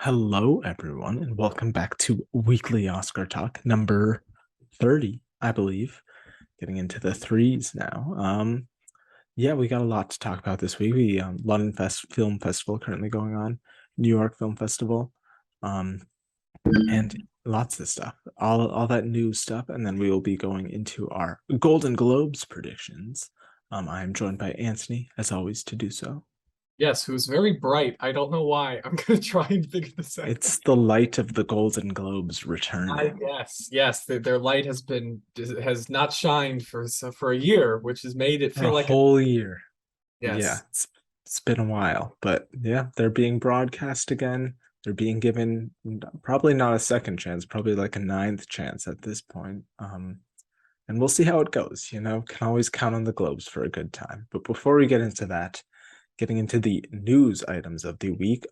Hello, everyone, and welcome back to Weekly Oscar Talk number 30, I believe. Getting into the threes now. Yeah, we got a lot to talk about this week. London Film Festival currently going on, New York Film Festival, and lots of stuff. All that new stuff, and then we will be going into our Golden Globes predictions. I am joined by Anthony, as always, to do so. Yes, who's very bright. I don't know why. I'm gonna try and figure this out. It's the light of the Golden Globes I returning. guess, yes, their light has not shined for a year, which has made it For a feel like whole year. Yeah, yes. it's been a while, but yeah, they're being broadcast again. They're being given probably not a second chance, probably like a ninth chance at this point. And we'll see how it goes. Can always count on the Globes for a good time. But before we get into that, getting into the news items of the week,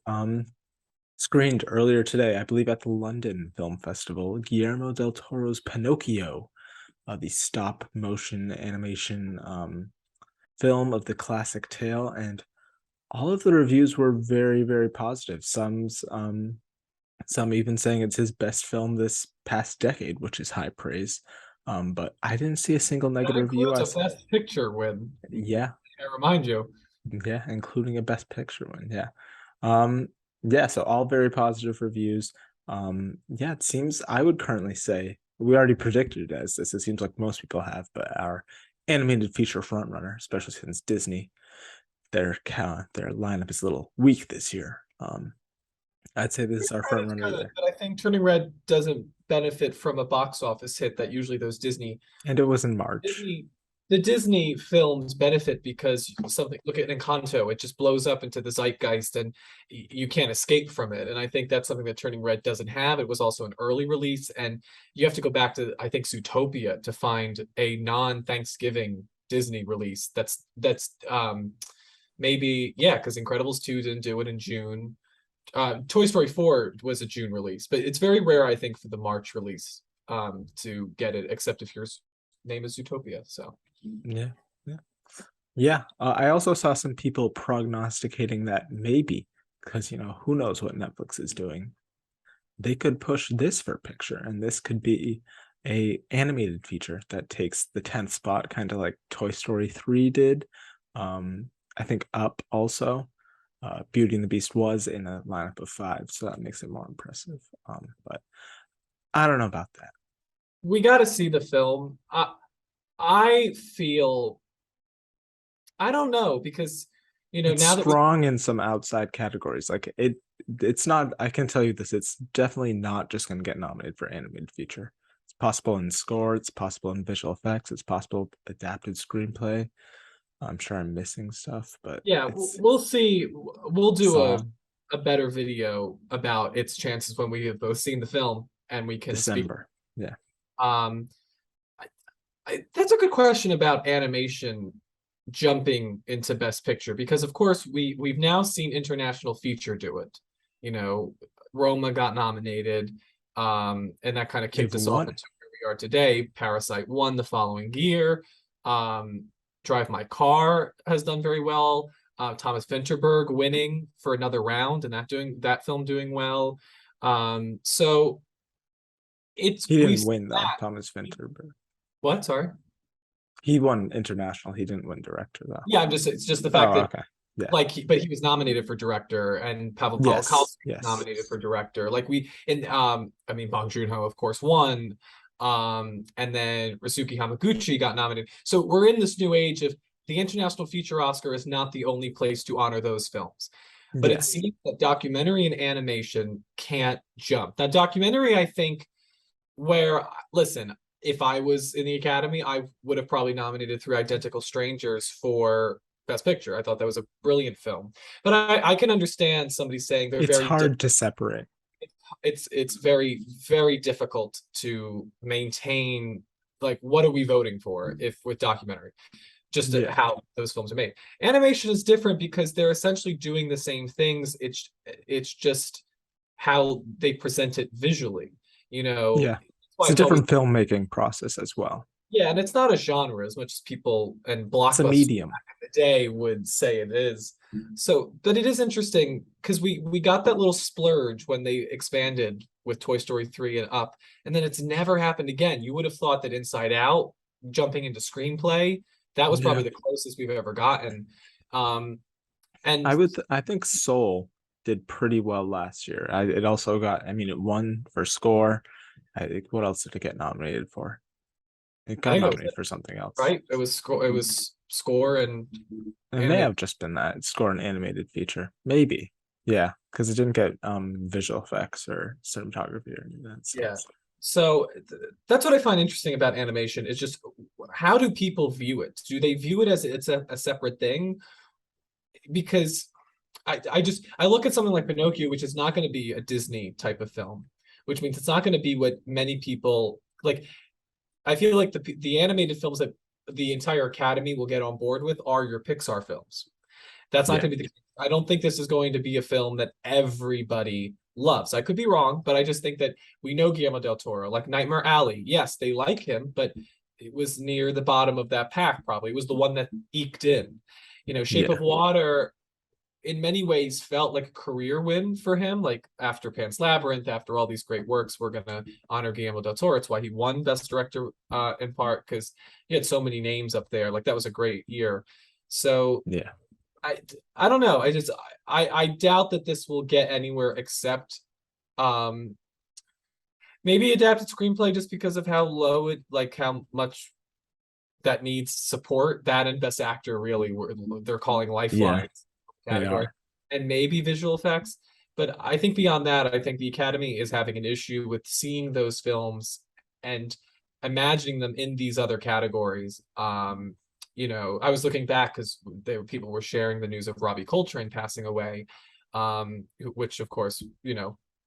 screened earlier today, I believe at the London Film Festival, Guillermo del Toro's Pinocchio, the stop motion animation film of the classic tale, and all of the reviews were very, very positive. Some even saying it's his best film this past decade, which is high praise. But I didn't see a single That negative review. includes a Best Picture win. Yeah, I remind you. yeah, including a Best Picture one. Yeah, um, yeah. So all very positive reviews. Yeah, it seems I would currently say we already predicted it as this. It seems like most people have, but our animated feature frontrunner, especially since Disney, their lineup is a little weak this year. I'd say this is our front It's runner good, there, but I think Turning Red doesn't benefit from a box office hit that usually those and it was in March. Disney the Disney films benefit because something, look at Encanto, it just blows up into the zeitgeist and you can't escape from it. And I think that's something that Turning Red doesn't have. It was also an early release, and you have to go back to, I think, Zootopia to find a non-Thanksgiving Disney release. That's maybe, yeah, because Incredibles 2 didn't do it in June. Toy Story 4 was a June release, but it's very rare, I think, for the March release to get it, except if your name is Zootopia. So Yeah, yeah, yeah. I also saw some people prognosticating that maybe, because who knows what Netflix is doing, they could push this for picture, and this could be a animated feature that takes the 10th spot, kind of like Toy Story 3 did. I think Up also. Beauty and the Beast was in a lineup of 5, so that makes it more impressive. But I don't know about that. we got to see the film. I feel, I don't know, because It's now that we strong in some outside categories. Like it's not. I can tell you this. It's definitely not just going to get nominated for animated feature. It's possible in score. It's possible in visual effects. It's possible adapted screenplay. I'm sure I'm missing stuff, but yeah, it's we'll see. We'll do song a better video about its chances when we have both seen the film and we can speak. December. Yeah, Um, that's a good question about animation jumping into Best Picture, because of course we've now seen international feature do it. You know, Roma got nominated, and that kind of kicked they've us off won. into where we are today. Parasite won the following year. Um, Drive My Car has done very well. Thomas Vinterberg winning for another round, and that film doing well. So it's He we've didn't seen win though. that. Thomas Vinterberg. What? Sorry. He won international. He didn't win director though. Yeah, it's just the fact Oh, that, okay. Yeah. like, but he was nominated for director, and Pavel Pawlikowski Yes. was Yes. nominated for director. Like we in I mean, Bong Joon-ho of course won, and then Risuke Hamaguchi got nominated. So we're in this new age of the International Feature Oscar is not the only place to honor those films, but it Yes. seems that documentary and animation can't jump. That documentary, I think, where, listen, if I was in the Academy, I would have probably nominated Three Identical Strangers for Best Picture. I thought that was a brilliant film. But I can understand somebody saying they're It's very different. hard to separate. It's very, very difficult to maintain, like, what are we voting for if with documentary? Just Yeah. how those films are made. Animation is different because they're essentially doing the same things. It's just how they present it visually. Yeah. That's why It's a it's always, different filmmaking process as well. Yeah, and it's not a genre as much as people and It's a blockbusters medium. the day would say it is. So, but it is interesting because we got that little splurge when they expanded with Toy Story 3 and up, and then it's never happened again. You would have thought that Inside Out, jumping into screenplay, that was probably Yeah. the closest we've ever gotten. Um, and I think Soul did pretty well last year. It also got, I mean, it won for score. I think, what else did it get nominated for? It I got think it was nominated for something else. right. It was score and It may animated. have just been that score an animated feature. Maybe. Yeah, because it didn't get visual effects or cinematography or any of that Yeah. stuff. So that's what I find interesting about animation is just how do people view it? Do they view it as it's a separate thing? Because I look at something like Pinocchio, which is not going to be a Disney type of film, which means it's not going to be what many people like. I feel like the animated films that the entire Academy will get on board with are your Pixar films. That's not Yeah. going to be I don't think this is going to be a film that everybody loves. I could be wrong, but I just think that we know Guillermo del Toro, like Nightmare Alley. Yes, they like him, but it was near the bottom of that pack, probably. It was the one that eked in. Shape Yeah. of Water in many ways felt like a career win for him. Like after Pan's Labyrinth, after all these great works, we're gonna honor Guillermo del Toro. It's why he won Best Director in part because he had so many names up there. Like that was a great year. So Yeah. I I don't know. I doubt that this will get anywhere except um maybe adapted screenplay just because of how low it like how much that needs support. That and Best Actor really were they're calling Yeah, lifelines they category, are. and maybe visual effects. But I think beyond that, I think the Academy is having an issue with seeing those films and imagining them in these other categories. I was looking back because people were sharing the news of Robbie Coltrane passing away, which of course,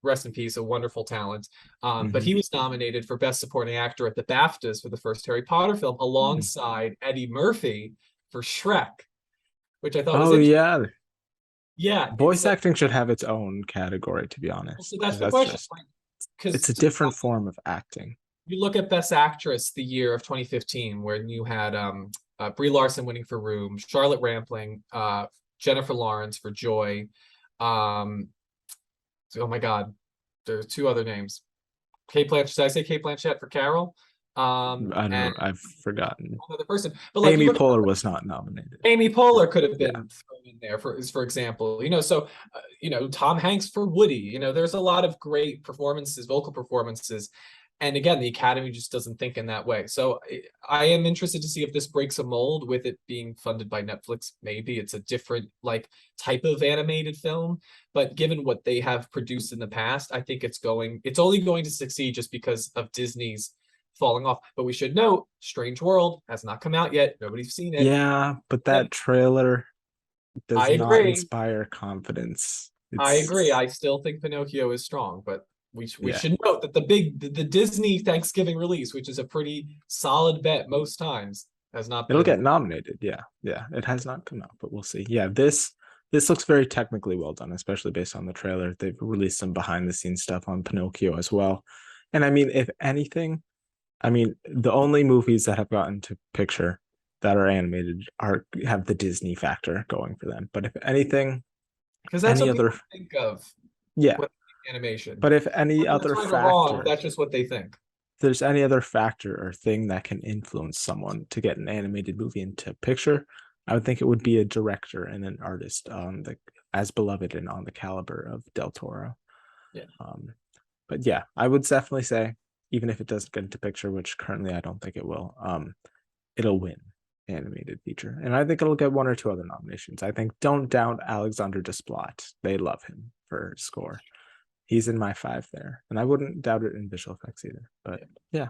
rest in peace, a wonderful talent. But Mhm. he was nominated for Best Supporting Actor at the BAFTAs for the first Harry Potter film, Hmm. alongside Eddie Murphy for Shrek, which I thought was Oh interesting. yeah, Yeah, voice acting should have its own category, to be so honest, that's because the that's question. just it's Because a different form of acting. you look at Best Actress the year of 2015, where you had Brie Larson winning for Room, Charlotte Rampling, Jennifer Lawrence for Joy. Um, oh my God, there's two other names. Kate Blanchett. Did I say Kate Blanchett for Carol? I don't And know. I've forgotten. another person. But like you Amy look at Poehler was not nominated. Amy Poehler could have Yeah. been thrown in there for example, so Tom Hanks for Woody. There's a lot of great performances, vocal performances, and again, the Academy just doesn't think in that way. So I am interested to see if this breaks a mold with it being funded by Netflix. Maybe it's a different like type of animated film, but given what they have produced in the past, I think it's only going to succeed just because of Disney's falling off. But we should note, Strange World has not come out yet. Nobody's seen it. Yeah, but And that trailer does I not agree. inspire confidence. I agree. It's I still think Pinocchio is strong, but we yeah. should note that the Disney Thanksgiving release, which is a pretty solid bet most times, has not It'll get been. nominated. Yeah. Yeah. It has not come out, but we'll see. Yeah, this looks very technically well done, especially based on the trailer. They've released some behind the scenes stuff on Pinocchio as well. And I mean, if anything, I mean, the only movies that have gotten to picture that are animated have the Disney factor going for them. But if anything, Because that's any what other people think of yeah, with animation. but if any Whether that's other right or wrong, factor, that's just what they think. if there's any other factor or thing that can influence someone to get an animated movie into picture, I would think it would be a director and an artist on the as beloved and on the caliber of Del Toro. Yeah. But yeah, I would definitely say, even if it doesn't get into picture, which currently I don't think it will, it'll win animated feature. And I think it'll get one or two other nominations. I think don't doubt Alexander Desplat. They love him for score. He's in my 5 there. And I wouldn't doubt it in visual effects either. But yeah,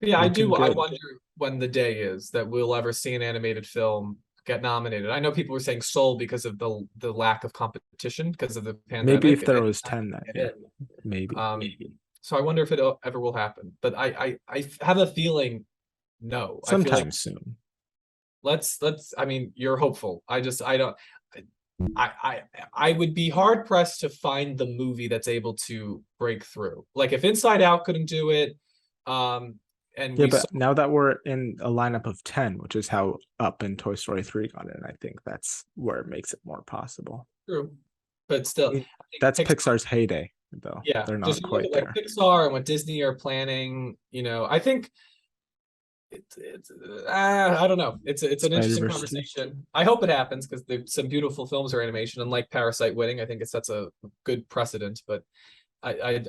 Yeah, I looking do. I good. wonder when the day is that we'll ever see an animated film get nominated. I know people were saying Soul because of the lack of competition because of the Maybe pandemic. if there And was 10 that year, maybe. so I wonder if it ever will happen. But I have a feeling no. I feel like Sometime soon. let's. I mean, you're hopeful. I don't. I would be hard pressed to find the movie that's able to break through. Like if Inside Out couldn't do it, um, And Yeah, we saw but now that we're in a lineup of 10, which is how Up and Toy Story 3 got in, I think that's where it makes it more possible. true, but I still, mean, I think that's Pixar, Pixar's heyday, though. yeah, They're just not you look quite at like there. Pixar and what Disney are planning, I think it's I don't know. It's an interesting Spider-Verse 2. conversation. I hope it happens because there's some beautiful films or animation, and like Parasite winning, I think it sets a good precedent. But I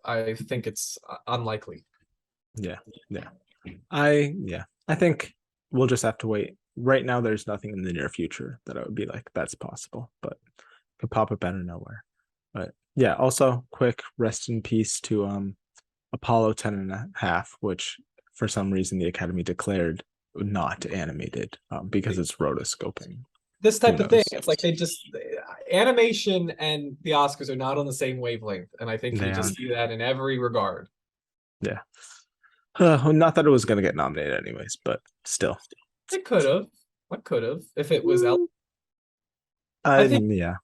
think it's unlikely. Yeah, yeah. I think we'll just have to wait. Right now, there's nothing in the near future that I would be like, that's possible, but could pop up out of nowhere. But yeah, also quick rest in peace to Apollo 10 and a half, which for some reason the Academy declared not animated because it's rotoscoping. This Who type of thing, knows? it's like animation and the Oscars are not on the same wavelength, and I think you They just aren't. see that in every regard. Yeah. Not that it was going to get nominated anyways, but still. It could have. What could have if it was Mm, I think yeah.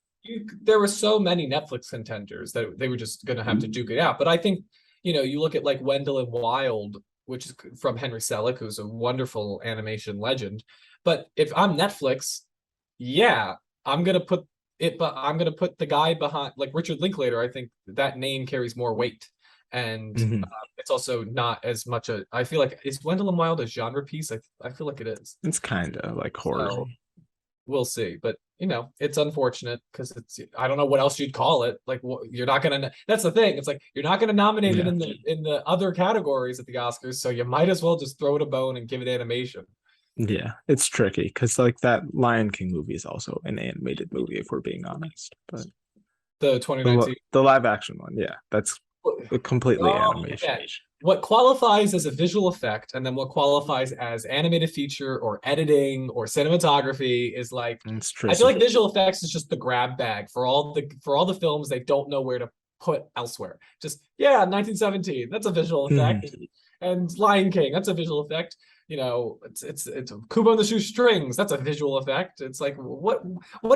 there were so many Netflix contenders that they were just going to have to duke it out. But I think, you look at like Wendell and Wild, which is from Henry Selick, who's a wonderful animation legend. But if I'm Netflix, yeah, I'm going to put it, but I'm going to put the guy behind, like Richard Linklater. I think that name carries more weight. And Mhm. it's also not as much I feel like, is Wendell and Wild a genre piece? I feel like it is. It's kind of like horror. So we'll see. But it's unfortunate because I don't know what else you'd call it. Like you're not gonna. That's the thing. It's like you're not gonna nominate it Yeah. in the other categories at the Oscars, so you might as well just throw it a bone and give it animation. Yeah. It's tricky because like that Lion King movie is also an animated movie, if we're being honest. But The 2019. the live action one, yeah, that's completely Oh, animation. okay. What qualifies as a visual effect and then what qualifies as animated feature or editing or cinematography is like It's I feel tricky. like visual effects is just the grab bag for all the films they don't know where to put elsewhere. Just 1917, that's a visual effect. Mhm. And Lion King, that's a visual effect. It's Kubo and the Shoestrings, that's a visual effect. It's like what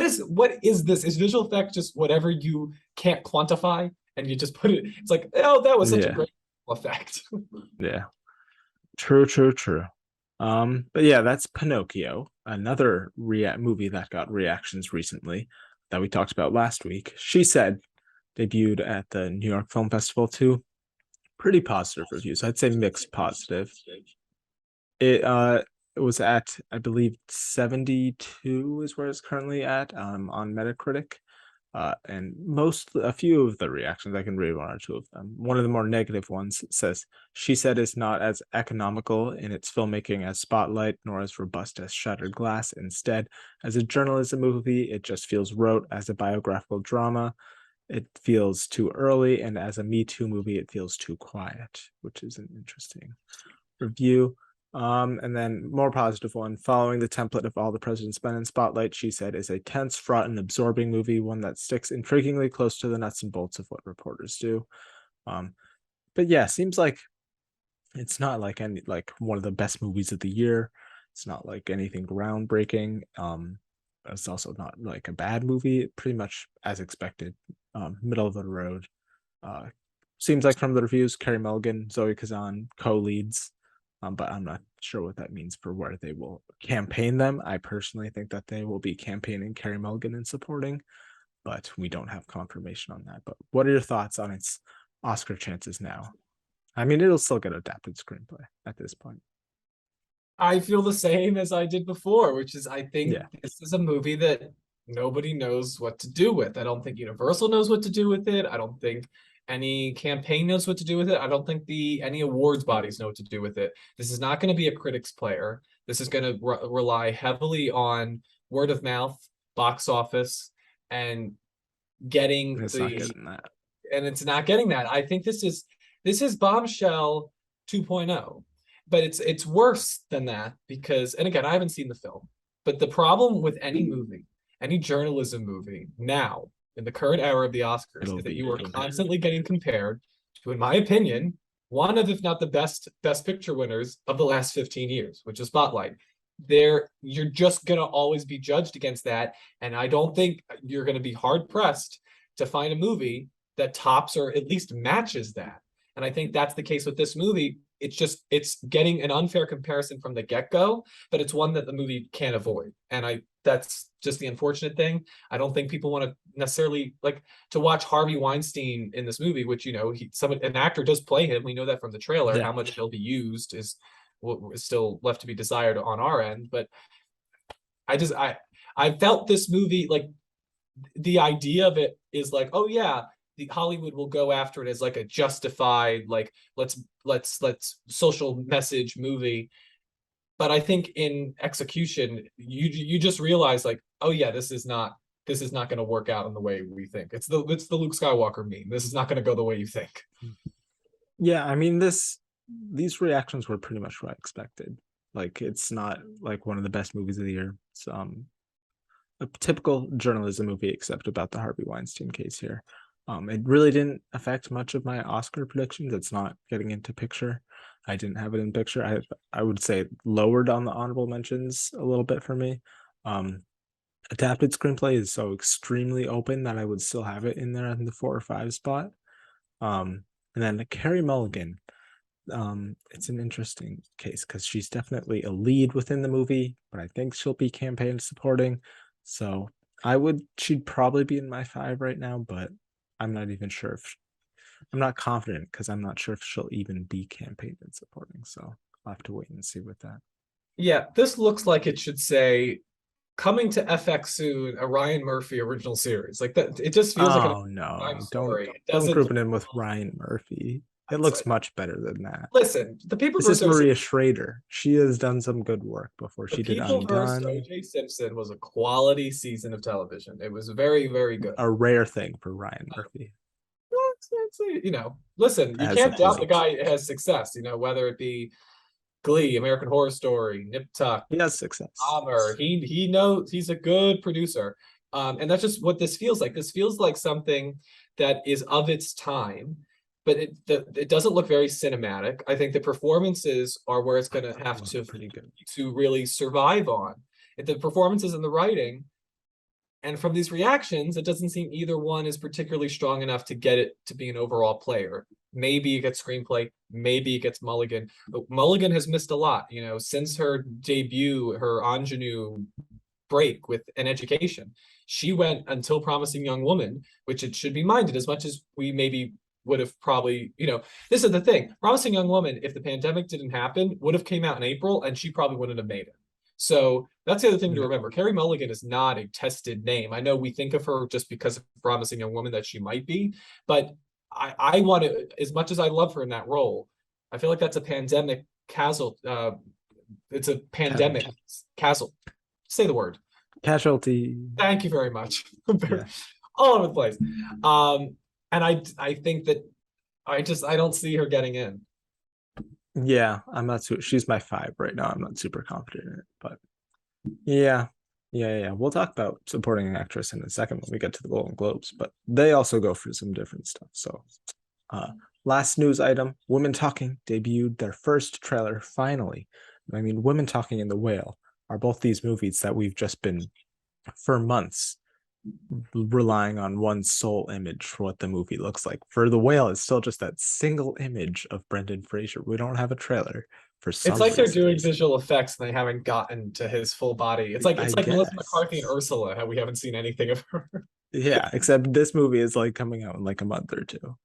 is this? Is visual effect just whatever you can't quantify and you just put it? It's like, oh, that was such a Yeah. great effect. Yeah. True, true, true. But yeah, that's Pinocchio, another movie that got reactions recently that we talked about last week. She Said debuted at the New York Film Festival too. Pretty positive reviews. I'd say mixed positive. It was at, I believe, 72 is where it's currently at on Metacritic. And a few of the reactions, I can read one or two of them. One of the more negative ones says, She Said is not as economical in its filmmaking as Spotlight, nor as robust as Shattered Glass. Instead, as a journalism movie, it just feels rote. As a biographical drama, it feels too early. And as a Me Too movie, it feels too quiet, which is an interesting review. And then more positive one, following the template of All the President's Men in Spotlight, She Said is a tense, fraught, and absorbing movie, one that sticks intriguingly close to the nuts and bolts of what reporters do. But yeah, seems like it's not like one of the best movies of the year. It's not like anything groundbreaking. It's also not like a bad movie. Pretty much as expected. Middle of the road. Uh, Seems like from the reviews, Carey Mulligan, Zoe Kazan co-leads, but I'm not sure what that means for where they will campaign them. I personally think that they will be campaigning Carey Mulligan and supporting, but we don't have confirmation on that. But what are your thoughts on its Oscar chances now? I mean, it'll still get adapted screenplay at this point. I feel the same as I did before, which is I think Yeah. this is a movie that nobody knows what to do with. I don't think Universal knows what to do with it. I don't think any campaign knows what to do with it. I don't think any awards bodies know what to do with it. This is not going to be a critics player. This is going to rely heavily on word of mouth, box office, and getting It's not getting that. and it's not getting that. I think this is Bombshell 2.0, but it's worse than that because, and again, I haven't seen the film, but the problem with any movie, any journalism movie now in the current era of the Oscars It'll is that be you are constantly getting compared to, in my opinion, one of, if not the best picture winners of the last 15 years, which is Spotlight. You're just gonna always be judged against that, and I don't think you're gonna be hard pressed to find a movie that tops or at least matches that. And I think that's the case with this movie. it's getting an unfair comparison from the get-go, but it's one that the movie can't avoid. And that's just the unfortunate thing. I don't think people want to necessarily like to watch Harvey Weinstein in this movie, which, an actor does play him. We know that from the trailer. Yeah. How much he'll be used is still left to be desired on our end. But I felt this movie, like, the idea of it is like, oh yeah, the Hollywood will go after it as like a justified, like, let's social message movie. But I think in execution, you just realize, like, oh yeah, this is not going to work out in the way we think. It's the Luke Skywalker meme. This is not going to go the way you think. Yeah, I mean, these reactions were pretty much what I expected. Like, it's not like one of the best movies of the year. It's a typical journalism movie, except about the Harvey Weinstein case here. It really didn't affect much of my Oscar predictions. It's not getting into picture. I didn't have it in picture. I would say lowered on the honorable mentions a little bit for me. Adapted screenplay is so extremely open that I would still have it in there in the 4 or 5 spot. And then Carey Mulligan. It's an interesting case because she's definitely a lead within the movie, but I think she'll be campaign supporting. So she'd probably be in my 5 right now, but I'm not even sure I'm not confident because I'm not sure if she'll even be campaign and supporting. So I'll have to wait and see with that. Yeah, this looks like it should say coming to FX soon, a Ryan Murphy original series. Like that, it just feels like Oh no, story. Don't group it in with Ryan Murphy. It looks much better than that. Listen, the people This is Maria Schrader. She has done some good work before she did People versus Undone. O.J. Simpson was a quality season of television. It was very, very good. A rare thing for Ryan Murphy. Listen, you can't doubt the guy has success. Whether it be Glee, American Horror Story, Nip Tuck. He has success. He knows he's a good producer. And that's just what this feels like. This feels like something that is of its time, but it doesn't look very cinematic. I think the performances are where it's going to have to really survive on. The performances and the writing, and from these reactions, it doesn't seem either one is particularly strong enough to get it to be an overall player. Maybe it gets screenplay, maybe it gets Mulligan. But Mulligan has missed a lot, since her debut, her ingenue break with An Education. She went Until Promising Young Woman, which it should be minded, as much as we maybe would have probably, this is the thing. Promising Young Woman, if the pandemic didn't happen, would have came out in April, and she probably wouldn't have made it. So that's the other thing to remember. Carey Mulligan is not a tested name. I know we think of her just because of Promising Young Woman that she might be, but I want to, as much as I love her in that role, I feel like that's a pandemic it's a pandemic say the word. Casualty. Thank you very much. All over the place. And I think that I don't see her getting in. Yeah, I'm not she's my 5 right now. I'm not super confident in it, but yeah. We'll talk about supporting an actress in a second when we get to the Golden Globes, but they also go through some different stuff. So last news item, Women Talking debuted their first trailer finally. I mean, Women Talking and The Whale are both these movies that we've just been for months relying on one sole image for what the movie looks like. For The Whale, it's still just that single image of Brendan Fraser. We don't have a trailer for some It's like they're doing visual effects and they haven't gotten to his full body. It's like Melissa McCarthy and Ursula, how we haven't seen anything of her. Yeah, except this movie is like coming out in like a month or two.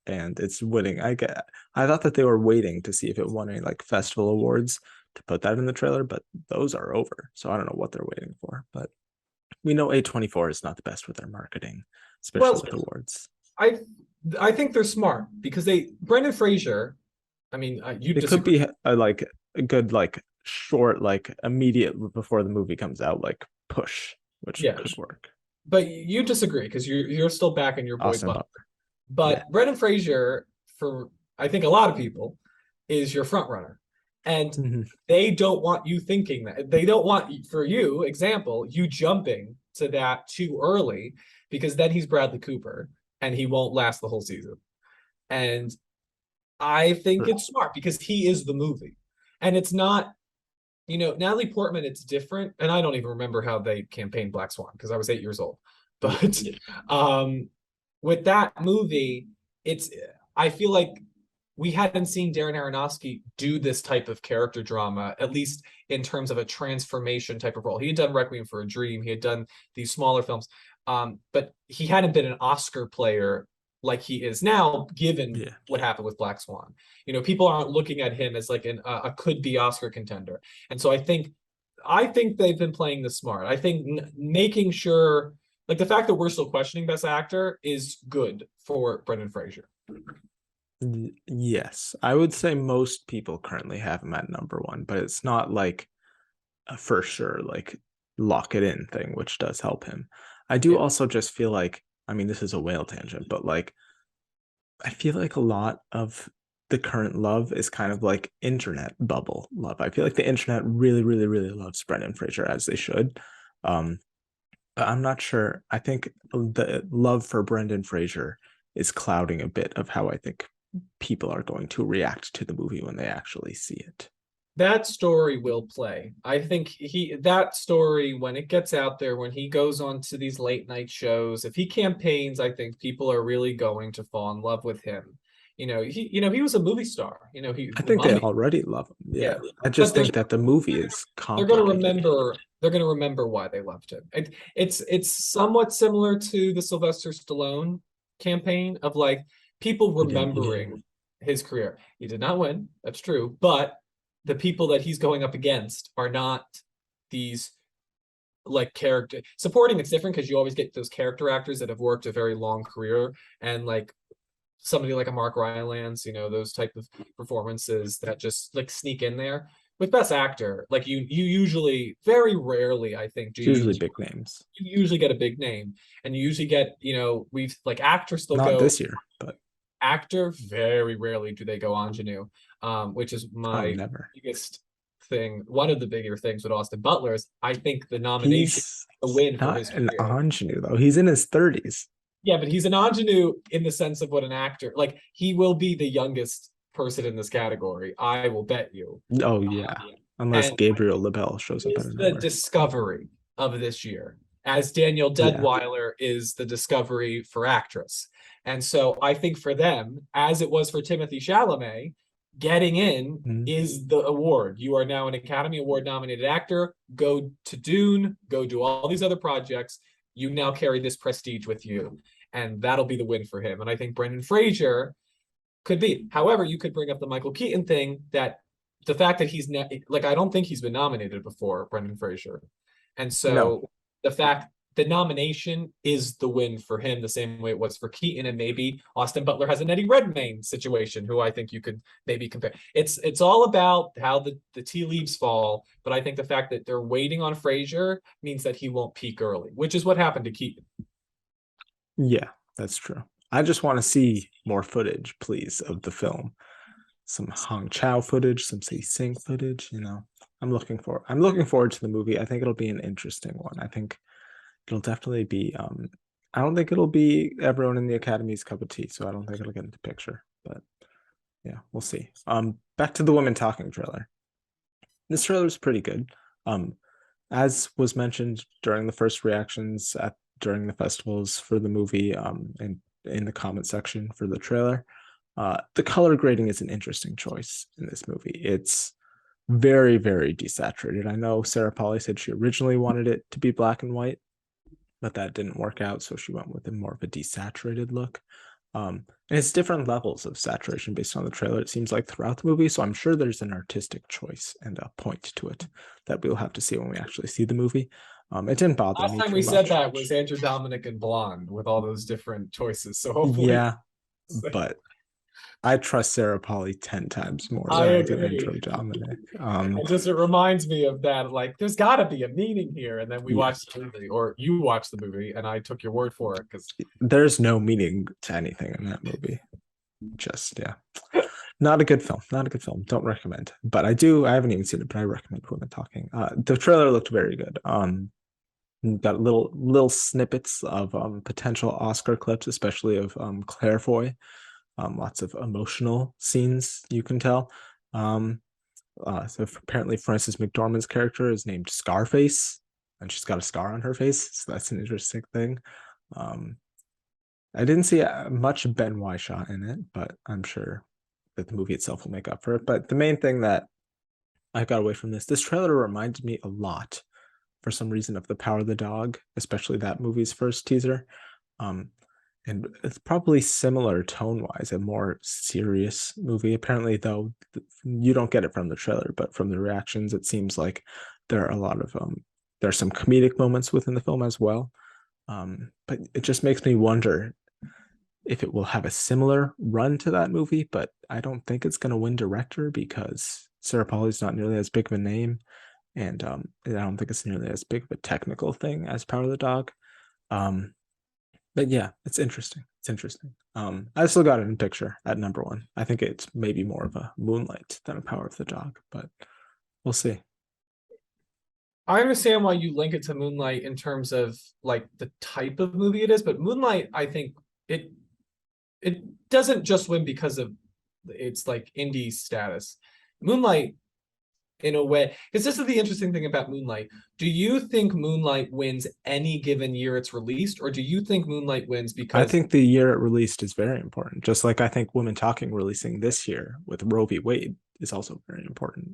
And it's winning. I thought that they were waiting to see if it won any like festival awards to put that in the trailer, but those are over. So I don't know what they're waiting for, but we know A24 is not the best with their marketing, especially with awards. I think they're smart because Brendan Fraser. I mean, it could be like a good like short like immediate before the movie comes out like push, which could work. But you disagree because you're still back in your boy Butler. But Brendan Fraser, for I think a lot of people, is your front runner. And they don't want you thinking that. They don't want, for you, example, you jumping to that too early, because then he's Bradley Cooper and he won't last the whole season. And I think it's smart because he is the movie. And it's not, Natalie Portman, it's different. And I don't even remember how they campaigned Black Swan because I was 8 years old. But with that movie, I feel like we hadn't seen Darren Aronofsky do this type of character drama, at least in terms of a transformation type of role. He had done Requiem for a Dream, he had done these smaller films, but he hadn't been an Oscar player like he is now, given Yeah. what happened with Black Swan. You know, people aren't looking at him as like a could be Oscar contender, and so I think they've been playing this smart. I think making sure, like the fact that we're still questioning Best Actor is good for Brendan Fraser. Yes, I would say most people currently have him at number one, but it's not like a for sure, like lock it in thing, which does help him. I do Yeah. also just feel like, I mean, this is a whale tangent, but like, I feel like a lot of the current love is kind of like internet bubble love. I feel like the internet really, really, really loves Brendan Fraser, as they should. Um, but I'm not sure. I think the love for Brendan Fraser is clouding a bit of how I think people are going to react to the movie when they actually see it. That story will play. I think that story, when it gets out there, when he goes on to these late night shows, if he campaigns, I think people are really going to fall in love with him. He was a movie star. He I the think they Mummy. already love him. Yeah. Yeah. I But just think that the movie is they're going to complicated. remember they're going to remember why they loved him. It's somewhat similar to the Sylvester Stallone campaign of like people He didn't. remembering his career. He did not win, that's true, but the people that he's going up against are not these like character supporting. It's different because you always get those character actors that have worked a very long career, and like somebody like a Mark Rylance, those type of performances that just like sneak in there. With Best Actor, like you usually, very rarely, I think, It's usually big names. you usually get a big name, and you usually get, we've like actors, they'll Not go this year, but actor. Very rarely do they go ingenue, which is oh, my never. biggest thing. One of the bigger things with Austin Butler is I think the nomination, He's a win for not his an career. ingenue though. He's in his 30s. Yeah, but he's an ingenue in the sense of what an actor, like he will be the youngest person in this category. I will bet you. Oh yeah. Unless And Gabriel LaBelle shows up out is of the nowhere. discovery of this year, as Daniel Yeah. Deadweiler is the discovery for actress. And so I think for them, as it was for Timothy Chalamet, getting in Mhm. is the award. You are now an Academy Award nominated actor. Go to Dune, go do all these other projects. You now carry this prestige with you. And that'll be the win for him. And I think Brendan Fraser could be. However, you could bring up the Michael Keaton thing, that the fact that like, I don't think he's been nominated before, Brendan Fraser. And No. so the fact the nomination is the win for him, the same way it was for Keaton, and maybe Austin Butler has an Eddie Redmayne situation, who I think you could maybe compare. It's all about how the tea leaves fall, but I think the fact that they're waiting on Fraser means that he won't peak early, which is what happened to Keaton. Yeah, that's true. I just want to see more footage, please, of the film. Some Hong Chow footage, some Say Sing footage. I'm looking forward to the movie. I think it'll be an interesting one. I think it'll definitely be I don't think it'll be everyone in the Academy's cup of tea, so I don't think it'll get into the picture. But yeah, we'll see. Back to the Women Talking trailer. This trailer is pretty good. As was mentioned during the first reactions during the festivals for the movie, and in the comment section for the trailer, the color grading is an interesting choice in this movie. It's very, very desaturated. I know Sarah Polley said she originally wanted it to be black and white, but that didn't work out, so she went with a more of a desaturated look. And it's different levels of saturation based on the trailer, it seems like, throughout the movie. So I'm sure there's an artistic choice and a point to it that we'll have to see when we actually see the movie. It didn't bother Last me time too we said much. that was Andrew Dominic and Blonde with all those different choices. So hopefully, Yeah, but I trust Sarah Polley 10 times more I than I do agree. Andrew Dominic. It reminds me of that. Like, there's got to be a meaning here. And then we Yeah, watched the movie, or you watched the movie, and I took your word for it because there's no meaning to anything in that movie. Just, yeah. Not a good film. Not a good film. Don't recommend. But I haven't even seen it, but I recommend Women Talking. The trailer looked very good. Got little snippets of potential Oscar clips, especially of Claire Foy. Lots of emotional scenes, you can tell. So apparently Frances McDormand's character is named Scarface, and she's got a scar on her face. So that's an interesting thing. I didn't see much Ben Whishaw in it, but I'm sure that the movie itself will make up for it. But the main thing that I got away from this trailer reminded me a lot, for some reason, of The Power of the Dog, especially that movie's first teaser. Um, and it's probably similar tone-wise, a more serious movie. Apparently, though, you don't get it from the trailer, but from the reactions, it seems like there are a lot of there are some comedic moments within the film as well. But it just makes me wonder if it will have a similar run to that movie, but I don't think it's going to win director because Sarah Polley's not nearly as big of a name, and I don't think it's nearly as big of a technical thing as Power of the Dog. Um, but yeah, it's interesting. It's interesting. I still got it in picture at number one. I think it's maybe more of a Moonlight than a Power of the Dog, but we'll see. I understand why you link it to Moonlight in terms of like the type of movie it is, but Moonlight, I think it doesn't just win because of its like indie status. Moonlight, in a way, because this is the interesting thing about Moonlight. Do you think Moonlight wins any given year it's released, or do you think Moonlight wins I because think the year it released is very important. Just like I think Women Talking releasing this year with Roe v. Wade is also very important.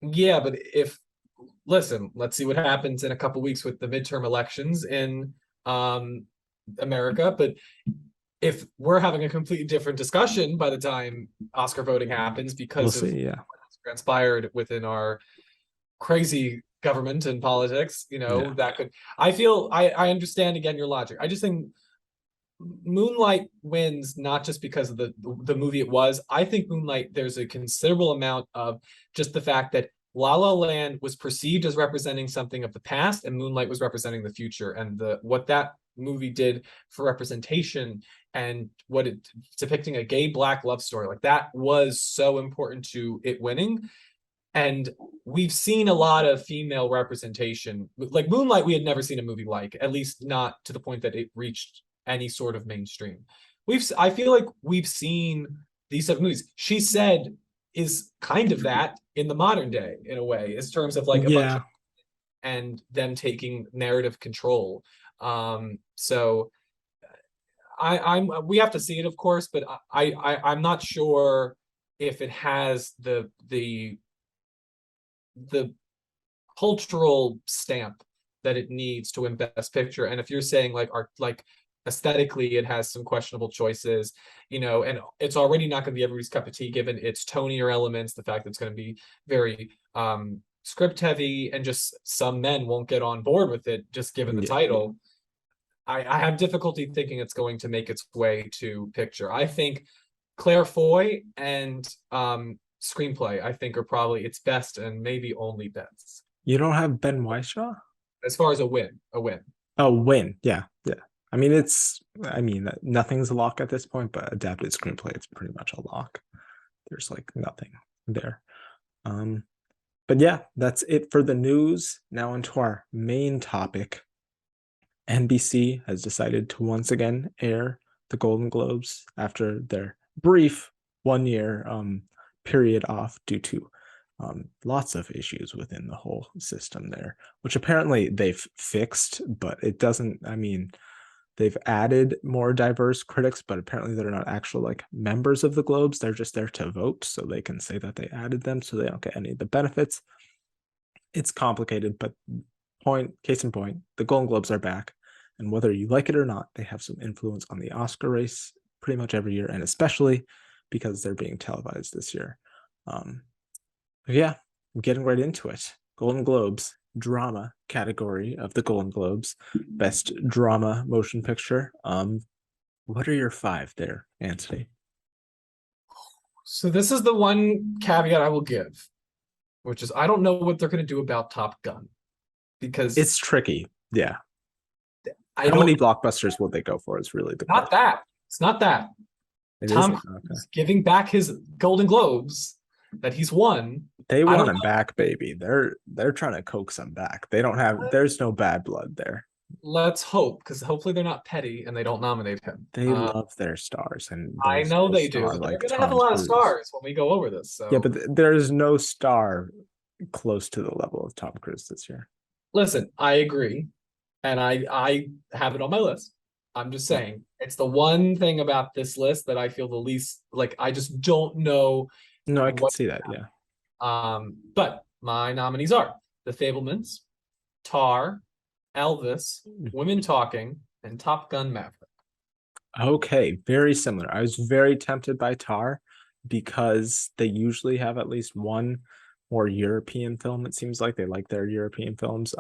yeah, but if listen, let's see what happens in a couple weeks with the midterm elections in America. But if we're having a completely different discussion by the time Oscar voting happens We'll because of see. Yeah. what's transpired within our crazy government and politics, Yeah. that could. I feel I understand again your logic. I just think Moonlight wins not just because of the movie it was. I think Moonlight, there's a considerable amount of just the fact that La La Land was perceived as representing something of the past, and Moonlight was representing the future, and what that movie did for representation and what it depicting a gay black love story, like that was so important to it winning. And we've seen a lot of female representation, like Moonlight. We had never seen a movie like, at least not to the point that it reached any sort of mainstream. I feel like we've seen these type of movies. She Said is kind of that in the modern day, in a way, in terms of like a bunch of Yeah. and them taking narrative control. So we have to see it, of course, but I'm not sure if it has the cultural stamp that it needs to win Best Picture. And if you're saying like art, like aesthetically, it has some questionable choices, and it's already not going to be everybody's cup of tea given its tonier elements, the fact that it's going to be very script heavy, and just some men won't get on board with it just given the Yeah. title. I have difficulty thinking it's going to make its way to picture. I think Claire Foy and screenplay, I think, are probably its best and maybe only bets. You don't have Ben Whishaw? As far as a win. Oh, win. Yeah. Yeah. I mean, nothing's a lock at this point, but adapted screenplay, it's pretty much a lock. There's like nothing there. But yeah, that's it for the news. Now into our main topic. NBC has decided to once again air the Golden Globes after their brief 1 year period off due to lots of issues within the whole system there, which apparently they've fixed, but it doesn't, I mean, they've added more diverse critics, but apparently they're not actual like members of the Globes. They're just there to vote, so they can say that they added them, so they don't get any of the benefits. It's complicated, but case in point, the Golden Globes are back. And whether you like it or not, they have some influence on the Oscar race pretty much every year, and especially because they're being televised this year. Yeah, I'm getting right into it. Golden Globes, drama category of the Golden Globes, best drama motion picture. What are your five there, Anthony? So this is the one caveat I will give, which is I don't know what they're going to do about Top Gun, because It's tricky. Yeah. I How many don't. blockbusters will they go for is really the Not question. that. It's not that. It Tom isn't? Okay. Cruise giving back his Golden Globes that he's won. They I want don't him back, baby. They're trying to coax him back. They don't have. There's no bad blood there. Let's hope, because hopefully they're not petty and they don't nominate him. They love their stars, and I there's know no they do, star but they're like going to have a Tom lot of Cruise. stars when we go over this. So Yeah, but there's no star close to the level of Tom Cruise this year. listen, I agree, and I have it on my list. I'm just saying, it's the one thing about this list that I feel the least like. I just don't know No, I could what. see that. Yeah. But my nominees are The Fablemans, Tar, Elvis, Women Talking, and Top Gun Maverick. Okay, very similar. I was very tempted by Tar because they usually have at least one more European film. It seems like they like their European films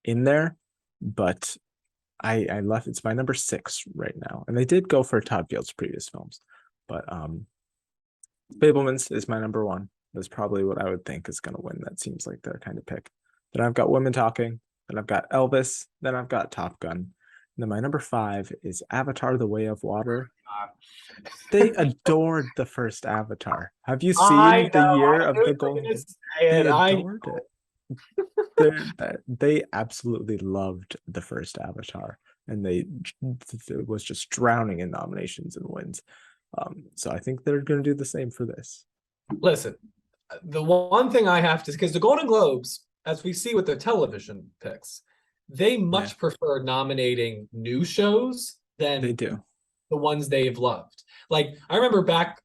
in there, but I left it's my number 6 right now. And they did go for Todd Field's previous films, but Fablemans is my number 1. That's probably what I would think is gonna win. That seems like their kind of pick. Then I've got Women Talking, then I've got Elvis, then I've got Top Gun. And then my number 5 is Avatar: The Way of Water. They adored the first Avatar. Have you I seen the know. year I of knew the you were Golden gonna Globe? say They it. I adored it. They absolutely loved the first Avatar, and they it was just drowning in nominations and wins. So I think they're going to do the same for this. listen. The one thing I have to, because the Golden Globes, as we see with their television picks, they Yeah, much prefer nominating new shows they than do. the ones they've loved. Like I remember back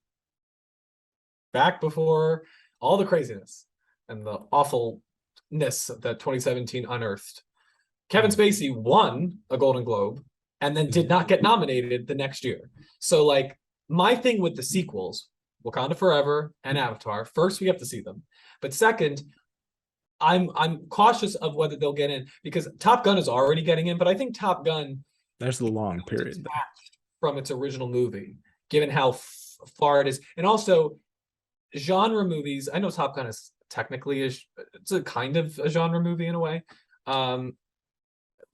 before all the craziness and the awfulness that 2017 unearthed. Kevin Mm. Spacey won a Golden Globe and then did Yeah. not get nominated the next year. So like my thing with the sequels, Wakanda Forever and Avatar, first we have to see them. But second, I'm cautious of whether they'll get in because Top Gun is already getting in, but I think Top Gun There's a long period there. detached from its original movie, given how far it is. And also genre movies, I know Top Gun is technically it's a kind of a genre movie in a way.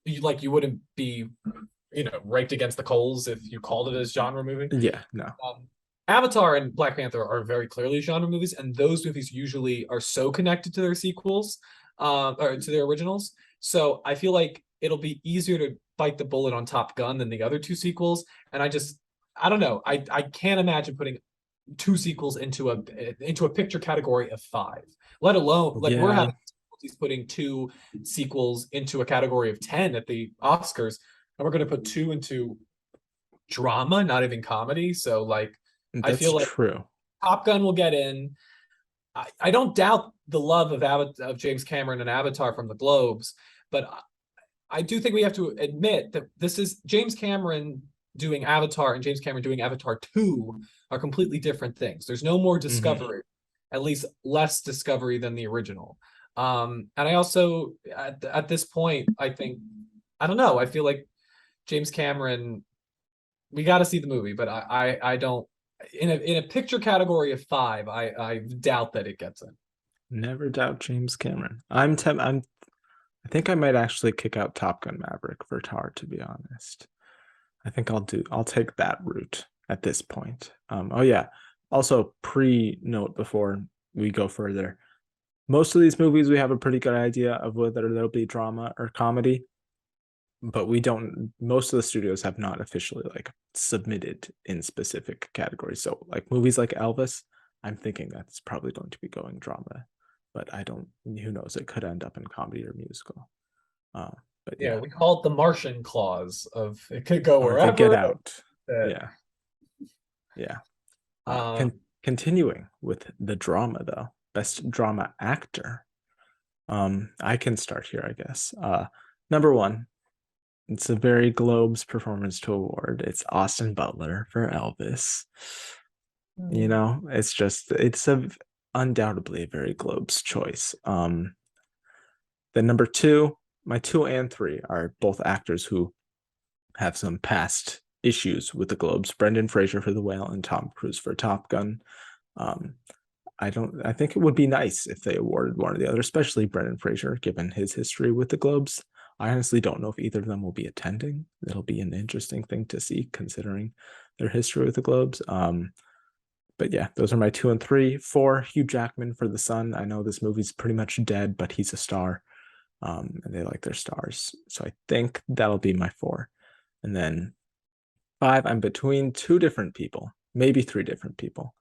You wouldn't be raked against the coals if you called it a genre movie. Yeah, no. Avatar and Black Panther are very clearly genre movies, and those movies usually are so connected to their sequels, or to their originals. So I feel like it'll be easier to bite the bullet on Top Gun than the other two sequels. And I don't know. I can't imagine putting two sequels into a picture category of 5, let alone like we're Yeah, having difficulties putting two sequels into a category of 10 at the Oscars, and we're going to put two into drama, not even comedy. So like I that's feel like true. Top Gun will get in. I don't doubt the love of James Cameron and Avatar from the Globes, but I do think we have to admit that this is James Cameron doing Avatar and James Cameron doing Avatar 2 are completely different things. There's no more Mhm. discovery, at least less discovery than the original. And I also at this point, I think I don't know. I feel like James Cameron, we got to see the movie, but I don't in a picture category of 5, I doubt that it gets in. Never doubt James Cameron. I think I might actually kick out Top Gun Maverick for Tar, to be honest. I think I'll take that route at this point. Oh yeah. Also, pre-note before we go further. Most of these movies we have a pretty good idea of whether they'll be drama or comedy, but we don't most of the studios have not officially like submitted in specific categories. So like movies like Elvis, I'm thinking that's probably going to be going drama, but I don't who knows, it could end up in comedy or musical. Uh, but Yeah, yeah, we call it the Martian clause of it could go or the Get wherever. Out. That Yeah, yeah. um Continuing with the drama though, best drama actor. I can start here, I guess. Number 1, it's a very Globes performance to award. It's Austin Butler for Elvis. It's undoubtedly a very Globes choice. Then number 2, my 2 and 3 are both actors who have some past issues with the Globes. Brendan Fraser for The Whale and Tom Cruise for Top Gun. Um, I think it would be nice if they awarded one or the other, especially Brendan Fraser, given his history with the Globes. I honestly don't know if either of them will be attending. It'll be an interesting thing to see considering their history with the Globes. But yeah, those are my 2 and 3. 4, Hugh Jackman for The Sun. I know this movie's pretty much dead, but he's a star. And they like their stars. So I think that'll be my 4. And then 5, I'm between 2 different people, maybe 3 different people.